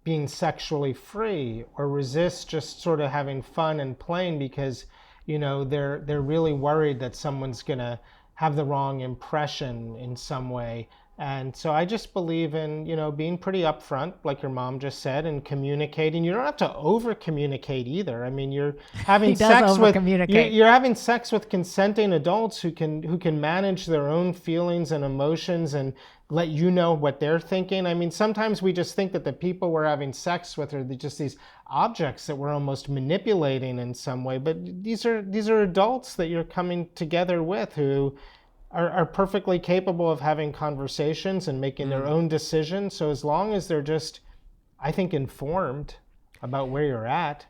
being sexually free or resist just sort of having fun and playing because, they're really worried that someone's going to have the wrong impression in some way. And so I just believe in, being pretty upfront, like your mom just said, and communicating. You don't have to over communicate either. I mean, you're having you're having sex with consenting adults who can manage their own feelings and emotions and let you know what they're thinking. I mean, sometimes we just think that the people we're having sex with are just these objects that we're almost manipulating in some way. But these are adults that you're coming together with who are perfectly capable of having conversations and making their own decisions. So as long as they're just, I think, informed about where you're at.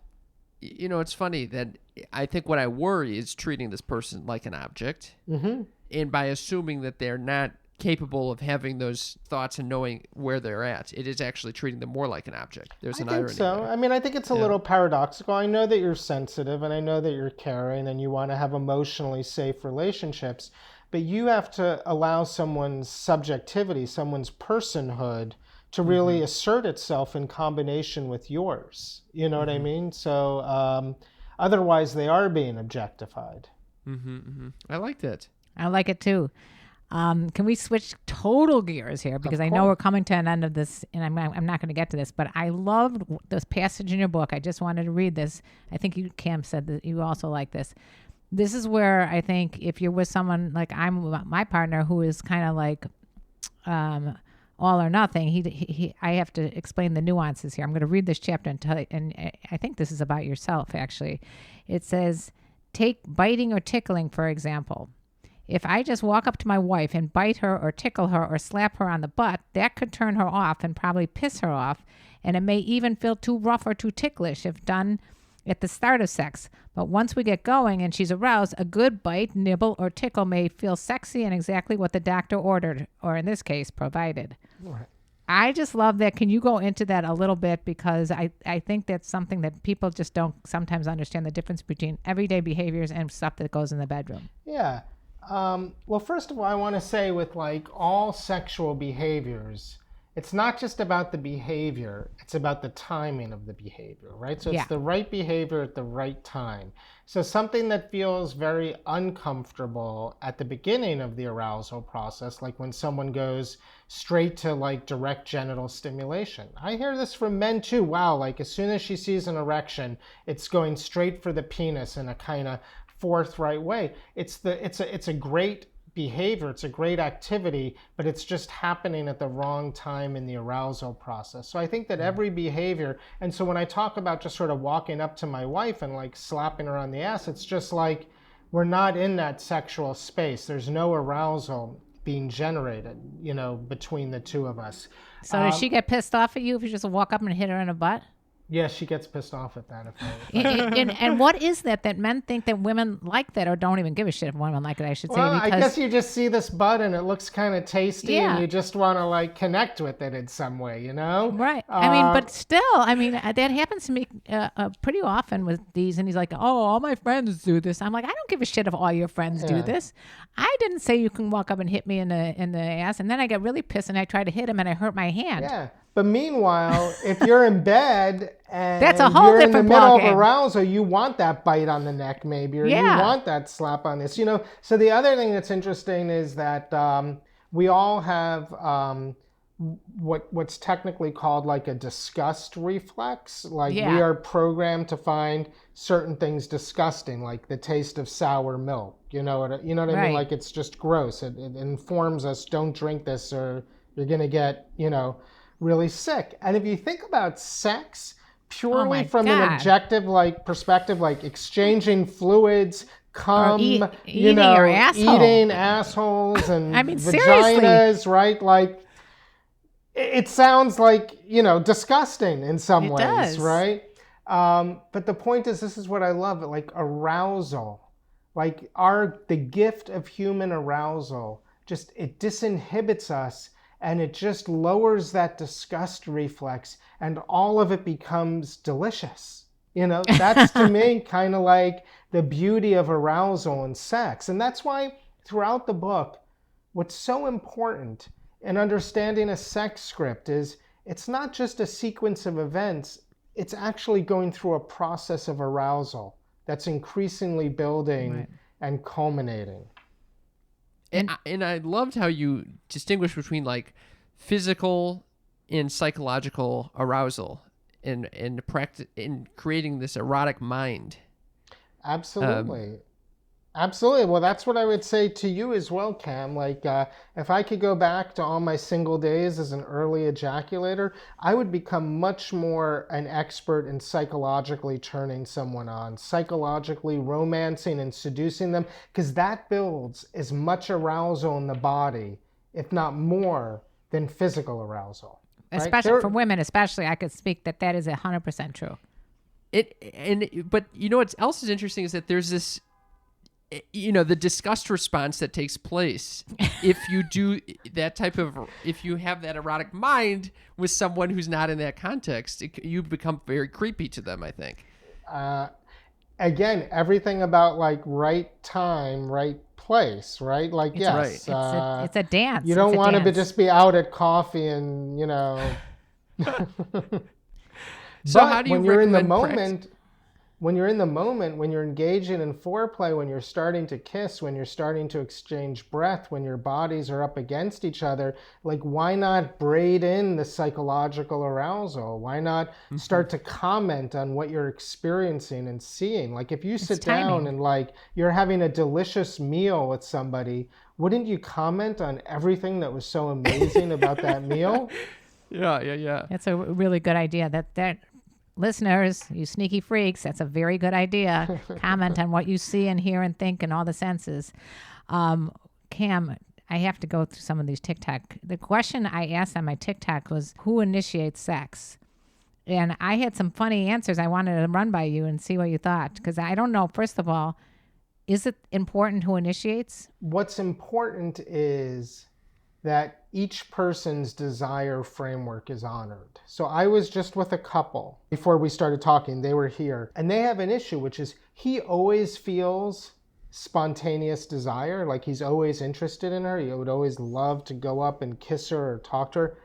It's funny that I think what I worry is treating this person like an object. And by assuming that they're not capable of having those thoughts and knowing where they're at, it is actually treating them more like an object. There's an irony so. there. I mean, I think it's a little paradoxical. I know that you're sensitive and I know that you're caring and you want to have emotionally safe relationships. But you have to allow someone's subjectivity, someone's personhood to really assert itself in combination with yours. You know what I mean? So otherwise they are being objectified. I like that. I like it too. Can we switch total gears here? Because I know we're coming to an end of this and I'm not going to get to this, but I loved this passage in your book. I just wanted to read this. I think you, Cam, said that you also like this. This is where I think if you're with someone like I'm with my partner who is kind of like all or nothing, I have to explain the nuances here. I'm going to read this chapter and tell you, and I think this is about yourself, actually. It says, take biting or tickling, for example. If I just walk up to my wife and bite her or tickle her or slap her on the butt, that could turn her off and probably piss her off, and it may even feel too rough or too ticklish if done at the start of sex. But once we get going and she's aroused, a good bite, nibble, or tickle may feel sexy and exactly what the doctor ordered, or in this case, provided. Right. I just love that. Can you go into that a little bit? Because I think that's something that people just don't sometimes understand the difference between everyday behaviors and stuff that goes in the bedroom. Yeah. Well, first of all, I want to say with like all sexual behaviors, it's not just about the behavior, it's about the timing of the behavior, right? So it's the right behavior at the right time. So something that feels very uncomfortable at the beginning of the arousal process, like when someone goes straight to like direct genital stimulation. I hear this from men too. Wow, like as soon as she sees an erection, it's going straight for the penis in a kind of forthright way. It's a great behavior, it's a great activity, but it's just happening at the wrong time in the arousal process. So I think that every behavior, and so when I talk about just sort of walking up to my wife and like slapping her on the ass, it's just like we're not in that sexual space. There's no arousal being generated, between the two of us. So does she get pissed off at you if you just walk up and hit her in the butt? Yeah, she gets pissed off at that. And what is that men think that women like that or don't even give a shit if women like it, I should say. Well, I because guess you just see this bud and it looks kind of tasty Yeah. and you just want to like connect with it in some way, you know? Right. I mean, but still, I mean, that happens to me pretty often with these. And he's like, oh, all my friends do this. I'm like, I don't give a shit if all your friends do this. I didn't say you can walk up and hit me in the ass. And then I get really pissed and I try to hit him and I hurt my hand. Yeah. But meanwhile, if you're in bed and That's a whole you're in the different middle of ballgame. arousal, you want that bite on the neck maybe, or you Yeah. want that slap on this, you know? So the other thing that's interesting is that we all have what's technically called like a disgust reflex. Like Yeah. we are programmed to find certain things disgusting, like the taste of sour milk. You know what I mean? Right. Like it's just gross. It informs us, don't drink this or you're going to get, really sick. And if you think about sex purely my from an God. objective like perspective, like exchanging fluids, cum, eating your asshole. eating assholes and I mean, vaginas, seriously. right? Like it sounds like, disgusting in some It ways, does. right? But the point is, this is what I love, like arousal, like the gift of human arousal, just it disinhibits us and it just lowers that disgust reflex and all of it becomes delicious. That's to me kind of like the beauty of arousal and sex. And that's why throughout the book, what's so important in understanding a sex script is it's not just a sequence of events, it's actually going through a process of arousal that's increasingly building and culminating. And I loved how you distinguish between like physical and psychological arousal and in creating this erotic mind. Absolutely. Absolutely. Well, that's what I would say to you as well, Cam. Like, if I could go back to all my single days as an early ejaculator, I would become much more an expert in psychologically turning someone on, psychologically romancing and seducing them, because that builds as much arousal in the body, if not more, than physical arousal. Right? Especially for women, especially, I could speak that is 100% true. But what else is interesting is that there's this, the disgust response that takes place if you do that if you have that erotic mind with someone who's not in that context, you become very creepy to them, I think. Again, everything about like right time, right place, right? Like, yes. Right. It's a dance. You don't want to just be out at coffee and, So but how do you when you're in the recommend moment, when you're engaging in foreplay, when you're starting to kiss, when you're starting to exchange breath, when your bodies are up against each other, like why not braid in the psychological arousal? Why not start to comment on what you're experiencing and seeing? Like if you sit down and like you're having a delicious meal with somebody, wouldn't you comment on everything that was so amazing about that meal? Yeah. That's a really good idea. That listeners, you sneaky freaks, that's a very good idea. Comment on what you see and hear and think and all the senses. Cam, I have to go through some of these TikTok. The question I asked on my TikTok was, who initiates sex? And I had some funny answers I wanted to run by you and see what you thought. Because I don't know, first of all, is it important who initiates? What's important is that each person's desire framework is honored. So I was just with a couple before we started talking. They were here and they have an issue, which is he always feels spontaneous desire. Like he's always interested in her. He would always love to go up and kiss her or talk to her.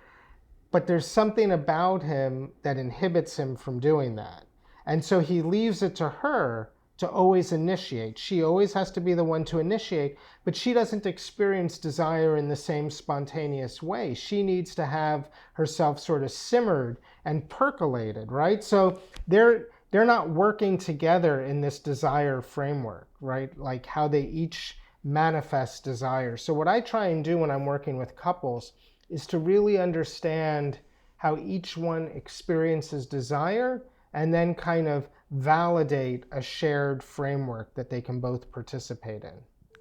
But there's something about him that inhibits him from doing that. And so he leaves it to her to always initiate. She always has to be the one to initiate, but she doesn't experience desire in the same spontaneous way. She needs to have herself sort of simmered and percolated, right? So they're not working together in this desire framework, right? Like how they each manifest desire. So what I try and do when I'm working with couples is to really understand how each one experiences desire and then kind of validate a shared framework that they can both participate in.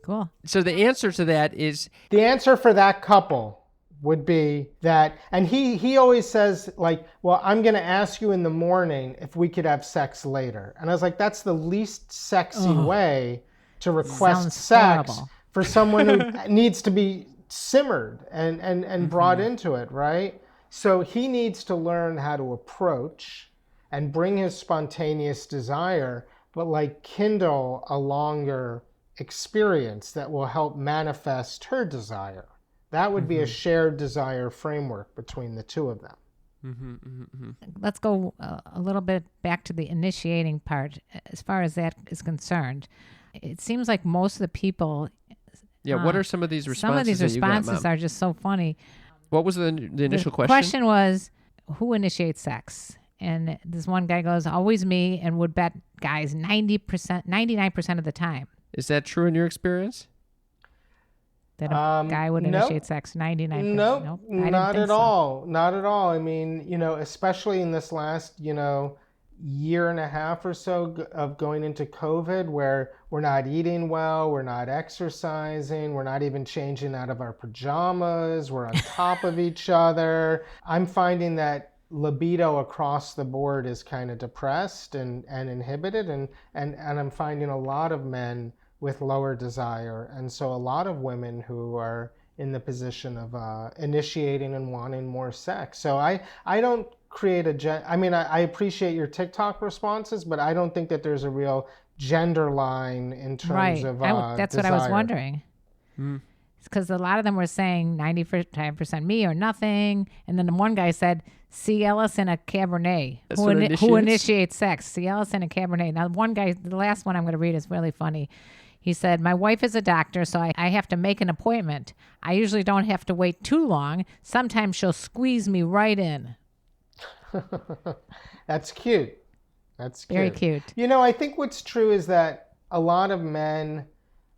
Cool. So the answer to that is... The answer for that couple, would be that, and he always says like, well, I'm going to ask you in the morning if we could have sex later. And I was like, that's the least sexy way to request Sounds sex horrible. for someone who needs to be simmered and brought into it, right? So he needs to learn how to approach and bring his spontaneous desire, but like kindle a longer experience that will help manifest her desire. That would be a shared desire framework between the two of them. Let's go a little bit back to the initiating part as far as that is concerned. It seems like most of the people... Yeah, what are some of these responses? Some of these that you got, responses Mom? are just so funny. What was the initial question? The question was, who initiates sex? And this one guy goes, always me, and would bet guys 90%, 99% of the time. Is that true in your experience? That a guy would initiate sex 99%? Nope, Nope, not at all. Not at all. I mean, especially in this last, year and a half or so of going into COVID, where we're not eating well, we're not exercising, we're not even changing out of our pajamas, we're on top of each other. I'm finding that libido across the board is kind of depressed and inhibited, and I'm finding a lot of men with lower desire, and so a lot of women who are in the position of initiating and wanting more sex. So I don't create I appreciate your TikTok responses, but I don't think that there's a real gender line in terms of that's desire. what I was wondering. Because a lot of them were saying 95% me or nothing, and then the one guy said, "See Ellis in a Cabernet, who initiates sex. See Ellis in a Cabernet." Now, one guy, the last one I'm going to read is really funny. He said, "My wife is a doctor, so I have to make an appointment. I usually don't have to wait too long. Sometimes she'll squeeze me right in." That's cute. That's cute. Very cute. I think what's true is that a lot of men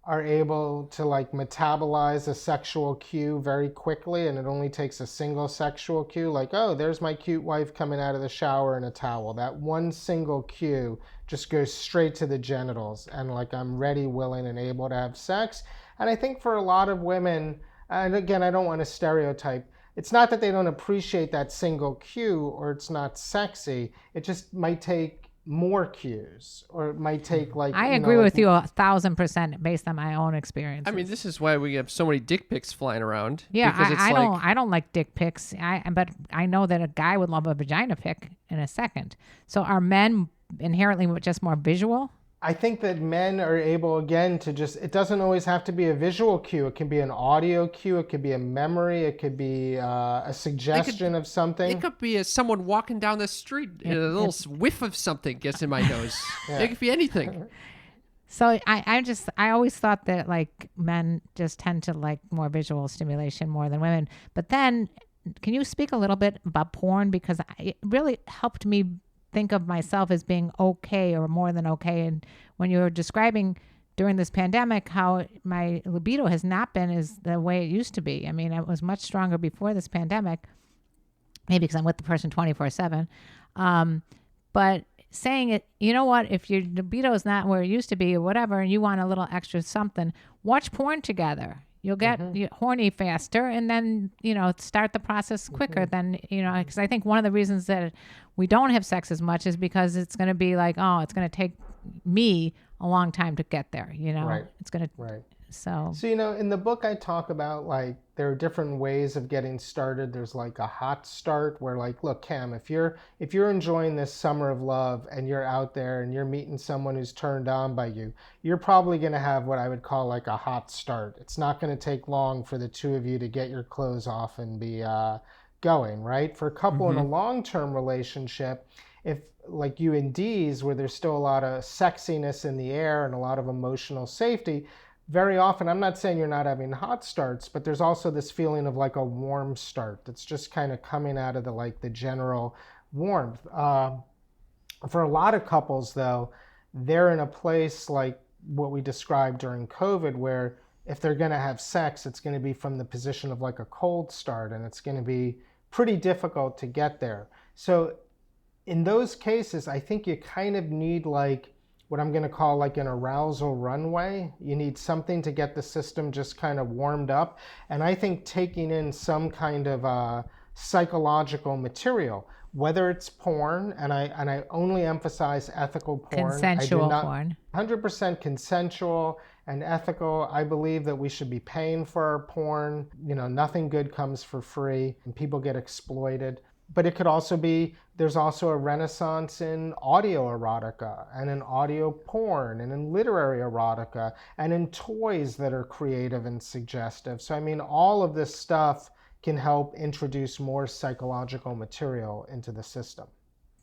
are able to like metabolize a sexual cue very quickly, and it only takes a single sexual cue, like, oh, there's my cute wife coming out of the shower in a towel. That one single cue just goes straight to the genitals, and like, I'm ready, willing, and able to have sex. And I think for a lot of women, and again, I don't want to stereotype, it's not that they don't appreciate that single cue or it's not sexy. It just might take more cues, or it might take like... I agree with you 1,000% based on my own experience. I mean, this is why we have so many dick pics flying around. Yeah, because it's I don't like dick pics, but I know that a guy would love a vagina pic in a second. So are men inherently just more visual? I think that men are able, again, to just, it doesn't always have to be a visual cue. It can be an audio cue. It could be a memory. It could be a suggestion of something. It could be someone walking down the street, a little whiff of something gets in my nose. Yeah. It could be anything. So I always thought that like men just tend to like more visual stimulation more than women. But then, can you speak a little bit about porn? Because it really helped me think of myself as being okay or more than okay. And when you were describing during this pandemic how my libido has not been as the way it used to be. I mean, it was much stronger before this pandemic, maybe because I'm with the person 24/7. But saying it, you know what, if your libido is not where it used to be or whatever, and you want a little extra something, watch porn together. You'll get horny faster, and then, start the process quicker than, because I think one of the reasons that we don't have sex as much is because it's going to be like, oh, it's going to take me a long time to get there, Right. It's going to, right. So, in the book, I talk about like, there are different ways of getting started. There's like a hot start where like, look, Cam, if you're enjoying this summer of love and you're out there and you're meeting someone who's turned on by you, you're probably going to have what I would call like a hot start. It's not going to take long for the two of you to get your clothes off and be going, right? For a couple in a long-term relationship, if like you and Dee's, where there's still a lot of sexiness in the air and a lot of emotional safety, very often, I'm not saying you're not having hot starts, but there's also this feeling of like a warm start that's just kind of coming out of the general warmth. For a lot of couples, though, they're in a place like what we described during COVID, where if they're going to have sex, it's going to be from the position of like a cold start, and it's going to be pretty difficult to get there. So in those cases, I think you kind of need like what I'm going to call like an arousal runway. You need something to get the system just kind of warmed up. And I think taking in some kind of psychological material, whether it's porn, and I only emphasize ethical porn. Consensual porn. 100% consensual and ethical. I believe that we should be paying for our porn. You know, nothing good comes for free, and people get exploited. But it could also be, there's also a renaissance in audio erotica and in audio porn and in literary erotica and in toys that are creative and suggestive. So, I mean, all of this stuff can help introduce more psychological material into the system.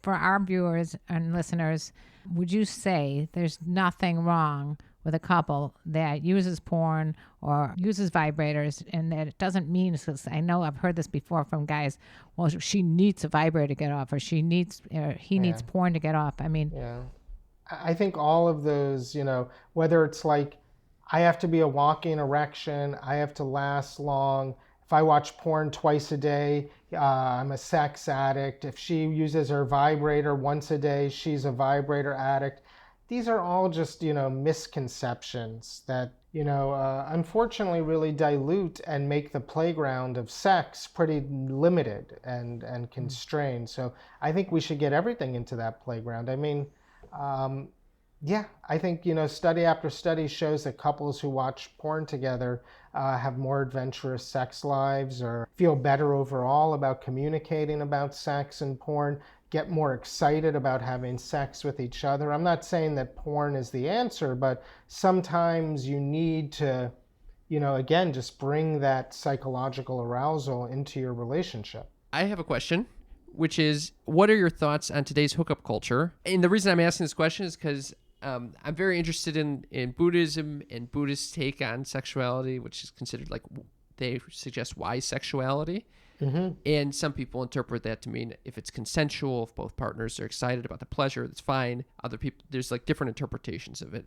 For our viewers and listeners, would you say there's nothing wrong with a couple that uses porn or uses vibrators, and that it doesn't mean, because I know I've heard this before from guys, well, she needs a vibrator to get off, or he needs porn to get off. I mean, yeah, I think all of those, you know, whether it's like, I have to be a walking erection, I have to last long. If I watch porn twice a day, I'm a sex addict. If she uses her vibrator once a day, she's a vibrator addict. These are all just, you know, misconceptions that, you know, unfortunately really dilute and make the playground of sex pretty limited and constrained. So I think we should get everything into that playground. I mean, yeah, I think, you know, study after study shows that couples who watch porn together have more adventurous sex lives, or feel better overall about communicating about sex and porn, get more excited about having sex with each other. I'm not saying that porn is the answer, but sometimes you need to, you know, again, just bring that psychological arousal into your relationship. I have a question, which is, what are your thoughts on today's hookup culture? And the reason I'm asking this question is because I'm very interested in Buddhism and Buddhist take on sexuality, which is considered, like, they suggest wise sexuality. Mm-hmm. And some people interpret that to mean if it's consensual, if both partners are excited about the pleasure, that's fine. Other people, there's like different interpretations of it.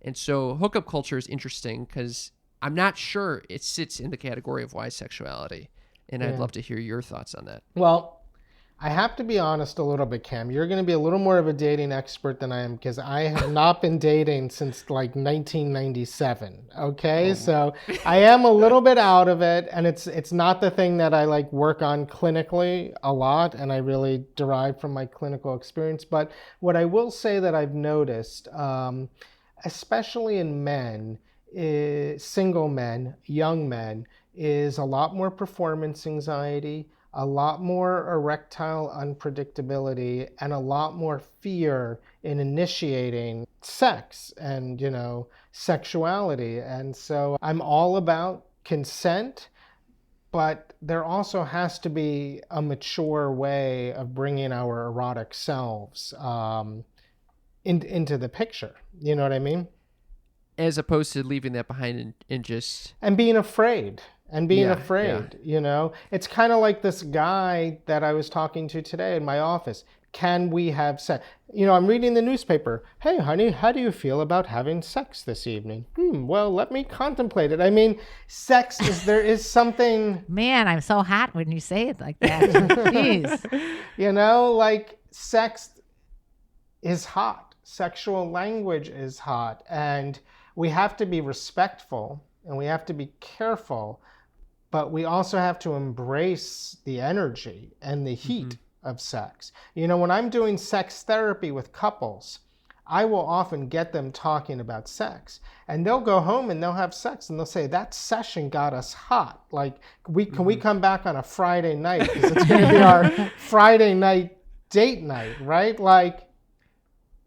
And so hookup culture is interesting because I'm not sure it sits in the category of wise sexuality. And I'd love to hear your thoughts on that. Well, I have to be honest a little bit, Cam. You're going to be a little more of a dating expert than I am, because I have not been dating since like 1997. Okay, so I am a little bit out of it, and it's not the thing that I like work on clinically a lot, and I really derive from my clinical experience. But what I will say that I've noticed, especially in men, single men, young men, is a lot more performance anxiety, a lot more erectile unpredictability, and a lot more fear in initiating sex and, you know, sexuality. And so I'm all about consent, but there also has to be a mature way of bringing our erotic selves into the picture. You know what I mean? As opposed to leaving that behind and just... And being afraid. You know? It's kind of like this guy that I was talking to today in my office. Can we have sex? You know, I'm reading the newspaper. Hey, honey, how do you feel about having sex this evening? Well, let me contemplate it. I mean, sex is, there is something... Man, I'm so hot when you say it like that. Jeez. You know, like, sex is hot. Sexual language is hot. And we have to be respectful and we have to be careful, but we also have to embrace the energy and the heat of sex. You know, when I'm doing sex therapy with couples, I will often get them talking about sex, and they'll go home and they'll have sex and they'll say, that session got us hot. Like, can we come back on a Friday night? Because it's going to be our Friday night date night, right? Like,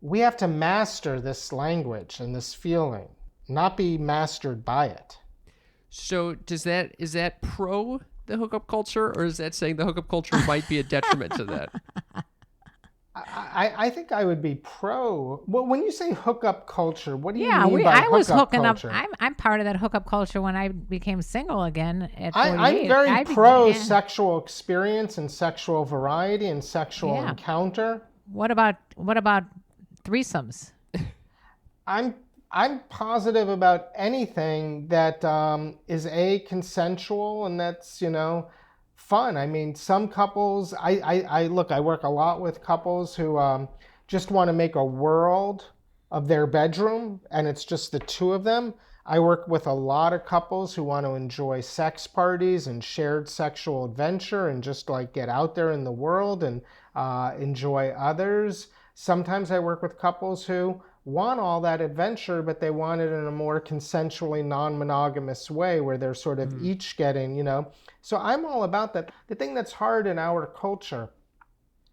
we have to master this language and this feeling, not be mastered by it. So is that pro the hookup culture, or is that saying the hookup culture might be a detriment to that? I think I would be pro. Well, when you say hookup culture, what do you mean by I was hooking culture? up. I'm part of that hookup culture when I became single again at 48. I'm very pro sexual experience and sexual variety and sexual encounter. What about threesomes? I'm positive about anything that is consensual and that's, you know, fun. I mean, some couples, I work a lot with couples who just want to make a world of their bedroom and it's just the two of them. I work with a lot of couples who want to enjoy sex parties and shared sexual adventure and just like get out there in the world and enjoy others. Sometimes I work with couples who want all that adventure, but they want it in a more consensually non-monogamous way where they're sort of each getting, you know. So I'm all about that. The thing that's hard in our culture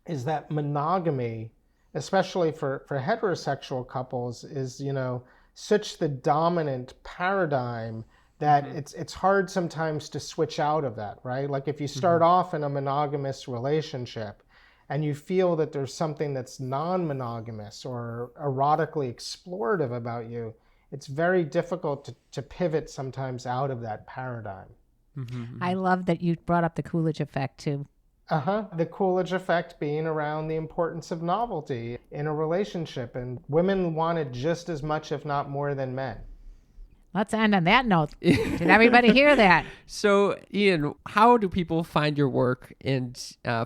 is that monogamy, especially for heterosexual couples, is, you know, such the dominant paradigm that it's hard sometimes to switch out of that, right? Like if you start off in a monogamous relationship and you feel that there's something that's non-monogamous or erotically explorative about you, it's very difficult to pivot sometimes out of that paradigm. I love that you brought up the Coolidge effect too. The Coolidge effect being around the importance of novelty in a relationship, and women want it just as much, if not more, than men. Let's end on that note. Did everybody hear that? So, Ian, how do people find your work and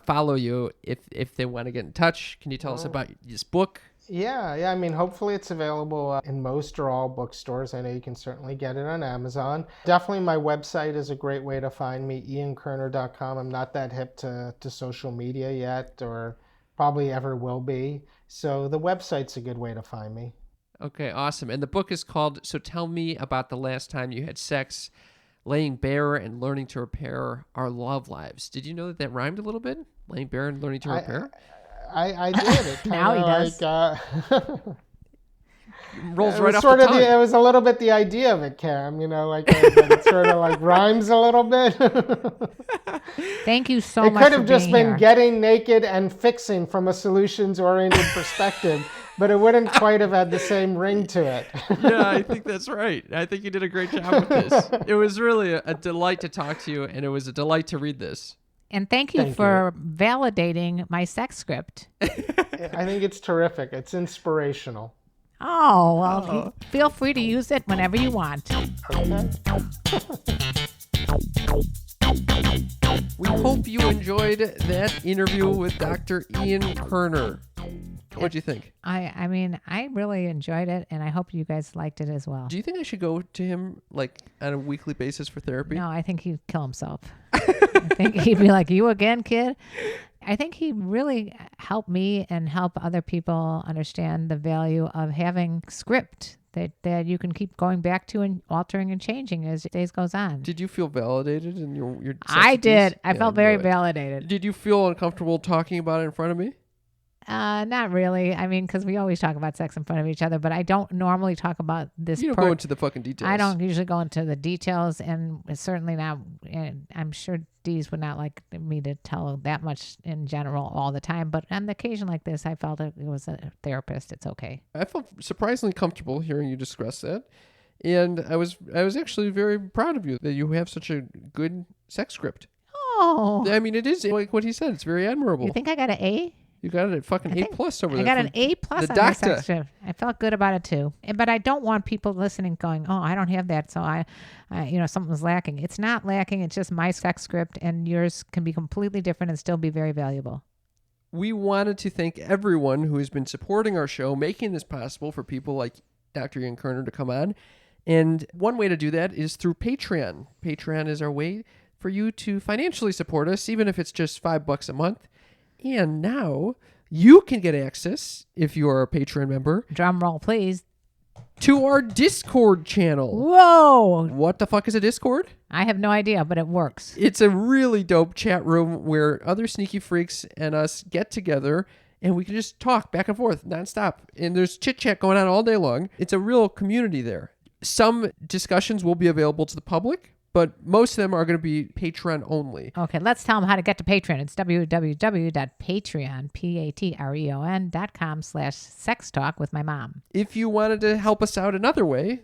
follow you if they want to get in touch? Can you tell us about this book? Yeah. I mean, hopefully it's available in most or all bookstores. I know you can certainly get it on Amazon. Definitely my website is a great way to find me, iankerner.com. I'm not that hip to social media yet, or probably ever will be. So the website's a good way to find me. Okay, awesome. And the book is called So Tell Me About the Last Time You Had Sex, Laying Bare and Learning to Repair Our Love Lives. Did you know that rhymed a little bit? Laying bare and learning to repair? I did. It Now he does. Rolls right off the tongue. It was a little bit the idea of it, Cam, you know, like it sort of like rhymes a little bit. Thank you so It much. could have for just being been here. getting naked and fixing from a solutions-oriented perspective, but it wouldn't quite have had the same ring to it. Yeah, I think that's right. I think you did a great job with this. It was really a delight to talk to you, and it was a delight to read this. And thank you for validating my sex script. I think it's terrific. It's inspirational. Oh, well, feel free to use it whenever you want. Okay. We hope you enjoyed that interview with Dr. Ian Kerner. What do you think? I mean, I really enjoyed it, and I hope you guys liked it as well. Do you think I should go to him like on a weekly basis for therapy? No, I think he'd kill himself. I think he'd be like, "You again, kid?" I think he really helped me and help other people understand the value of having script that you can keep going back to and altering and changing as days goes on. Did you feel validated in your I did. I Yeah, felt I very knew it. validated. Did you feel uncomfortable talking about it in front of me? Not really. I mean, because we always talk about sex in front of each other, but I don't normally talk about this. You don't go into the fucking details. I don't usually go into the details, and it's certainly not. And I'm sure Dees would not like me to tell that much in general all the time. But on the occasion like this, I felt it was a therapist. It's okay. I felt surprisingly comfortable hearing you discuss that. And I was actually very proud of you that you have such a good sex script. Oh, I mean, it is like what he said. It's very admirable. you think I got an A? You got it at fucking A+ over there. I got an from A+ on the my sex doctor. script. I felt good about it too. But I don't want people listening going, "Oh, I don't have that, so I something's lacking." It's not lacking. It's just my sex script, and yours can be completely different and still be very valuable. We wanted to thank everyone who has been supporting our show, making this possible for people like Dr. Ian Kerner to come on. And one way to do that is through Patreon. Patreon is our way for you to financially support us, even if it's just $5 a month. And now you can get access, if you are a Patreon member, Drum roll, please. to our Discord channel. Whoa! What the fuck is a Discord? I have no idea, but it works. It's a really dope chat room where other sneaky freaks and us get together and we can just talk back and forth nonstop. And there's chit chat going on all day long. It's a real community there. Some discussions will be available to the public, but most of them are going to be Patreon only. Okay, let's tell them how to get to Patreon. It's www.patreon.com/sextalk with my mom. If you wanted to help us out another way,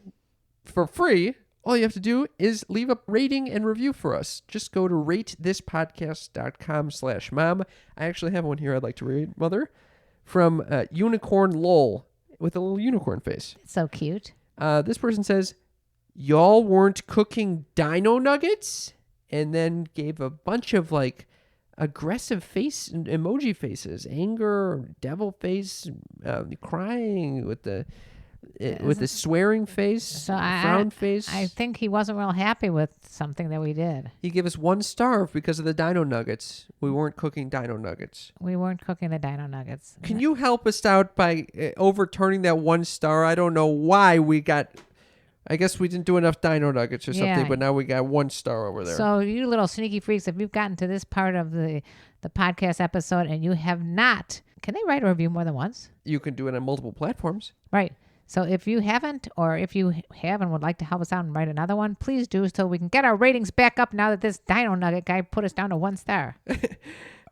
for free, all you have to do is leave a rating and review for us. Just go to ratethispodcast.com/mom. I actually have one here I'd like to read, Mother, from Unicorn Lol with a little unicorn face. It's so cute. This person says, "Y'all weren't cooking dino nuggets?" And then gave a bunch of like aggressive face emoji faces, anger, devil face, crying with the with a swearing face, So frown face. I think he wasn't real happy with something that we did. He gave us 1 star because of the dino nuggets. We weren't cooking dino nuggets. We weren't cooking the dino nuggets. Can you help us out by overturning that 1 star? I don't know why we got... I guess we didn't do enough dino nuggets or something, Yeah. but now we got 1 star over there. So you little sneaky freaks, if you've gotten to this part of the podcast episode and you have not, can they write a review more than once? You can do it on multiple platforms. Right. So if you haven't, or if you have and would like to help us out and write another one, please do so we can get our ratings back up now that this dino nugget guy put us down to 1 star.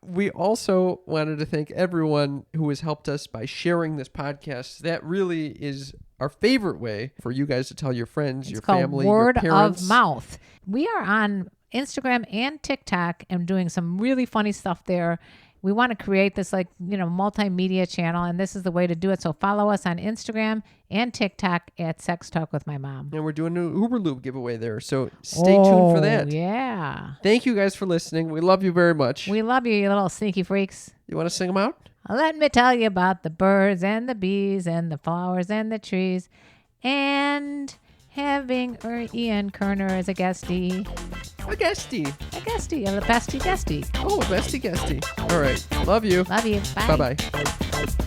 We also wanted to thank everyone who has helped us by sharing this podcast. That really is our favorite way for you guys to tell your friends, your family, word your parents. of mouth. We are on Instagram and TikTok and doing some really funny stuff there. We want to create this multimedia channel, and this is the way to do it. So follow us on Instagram and TikTok at Sex Talk with My Mom. And we're doing an Uber Lube giveaway there. So stay tuned for that. Yeah. Thank you guys for listening. We love you very much. We love you, you little sneaky freaks. You want to sing them out? Let me tell you about the birds and the bees and the flowers and the trees and having Ian Kerner as a guestie. A guestie. A guestie, a bestie guestie. Oh, a bestie guestie. All right. Love you. Love you. Bye. Bye-bye.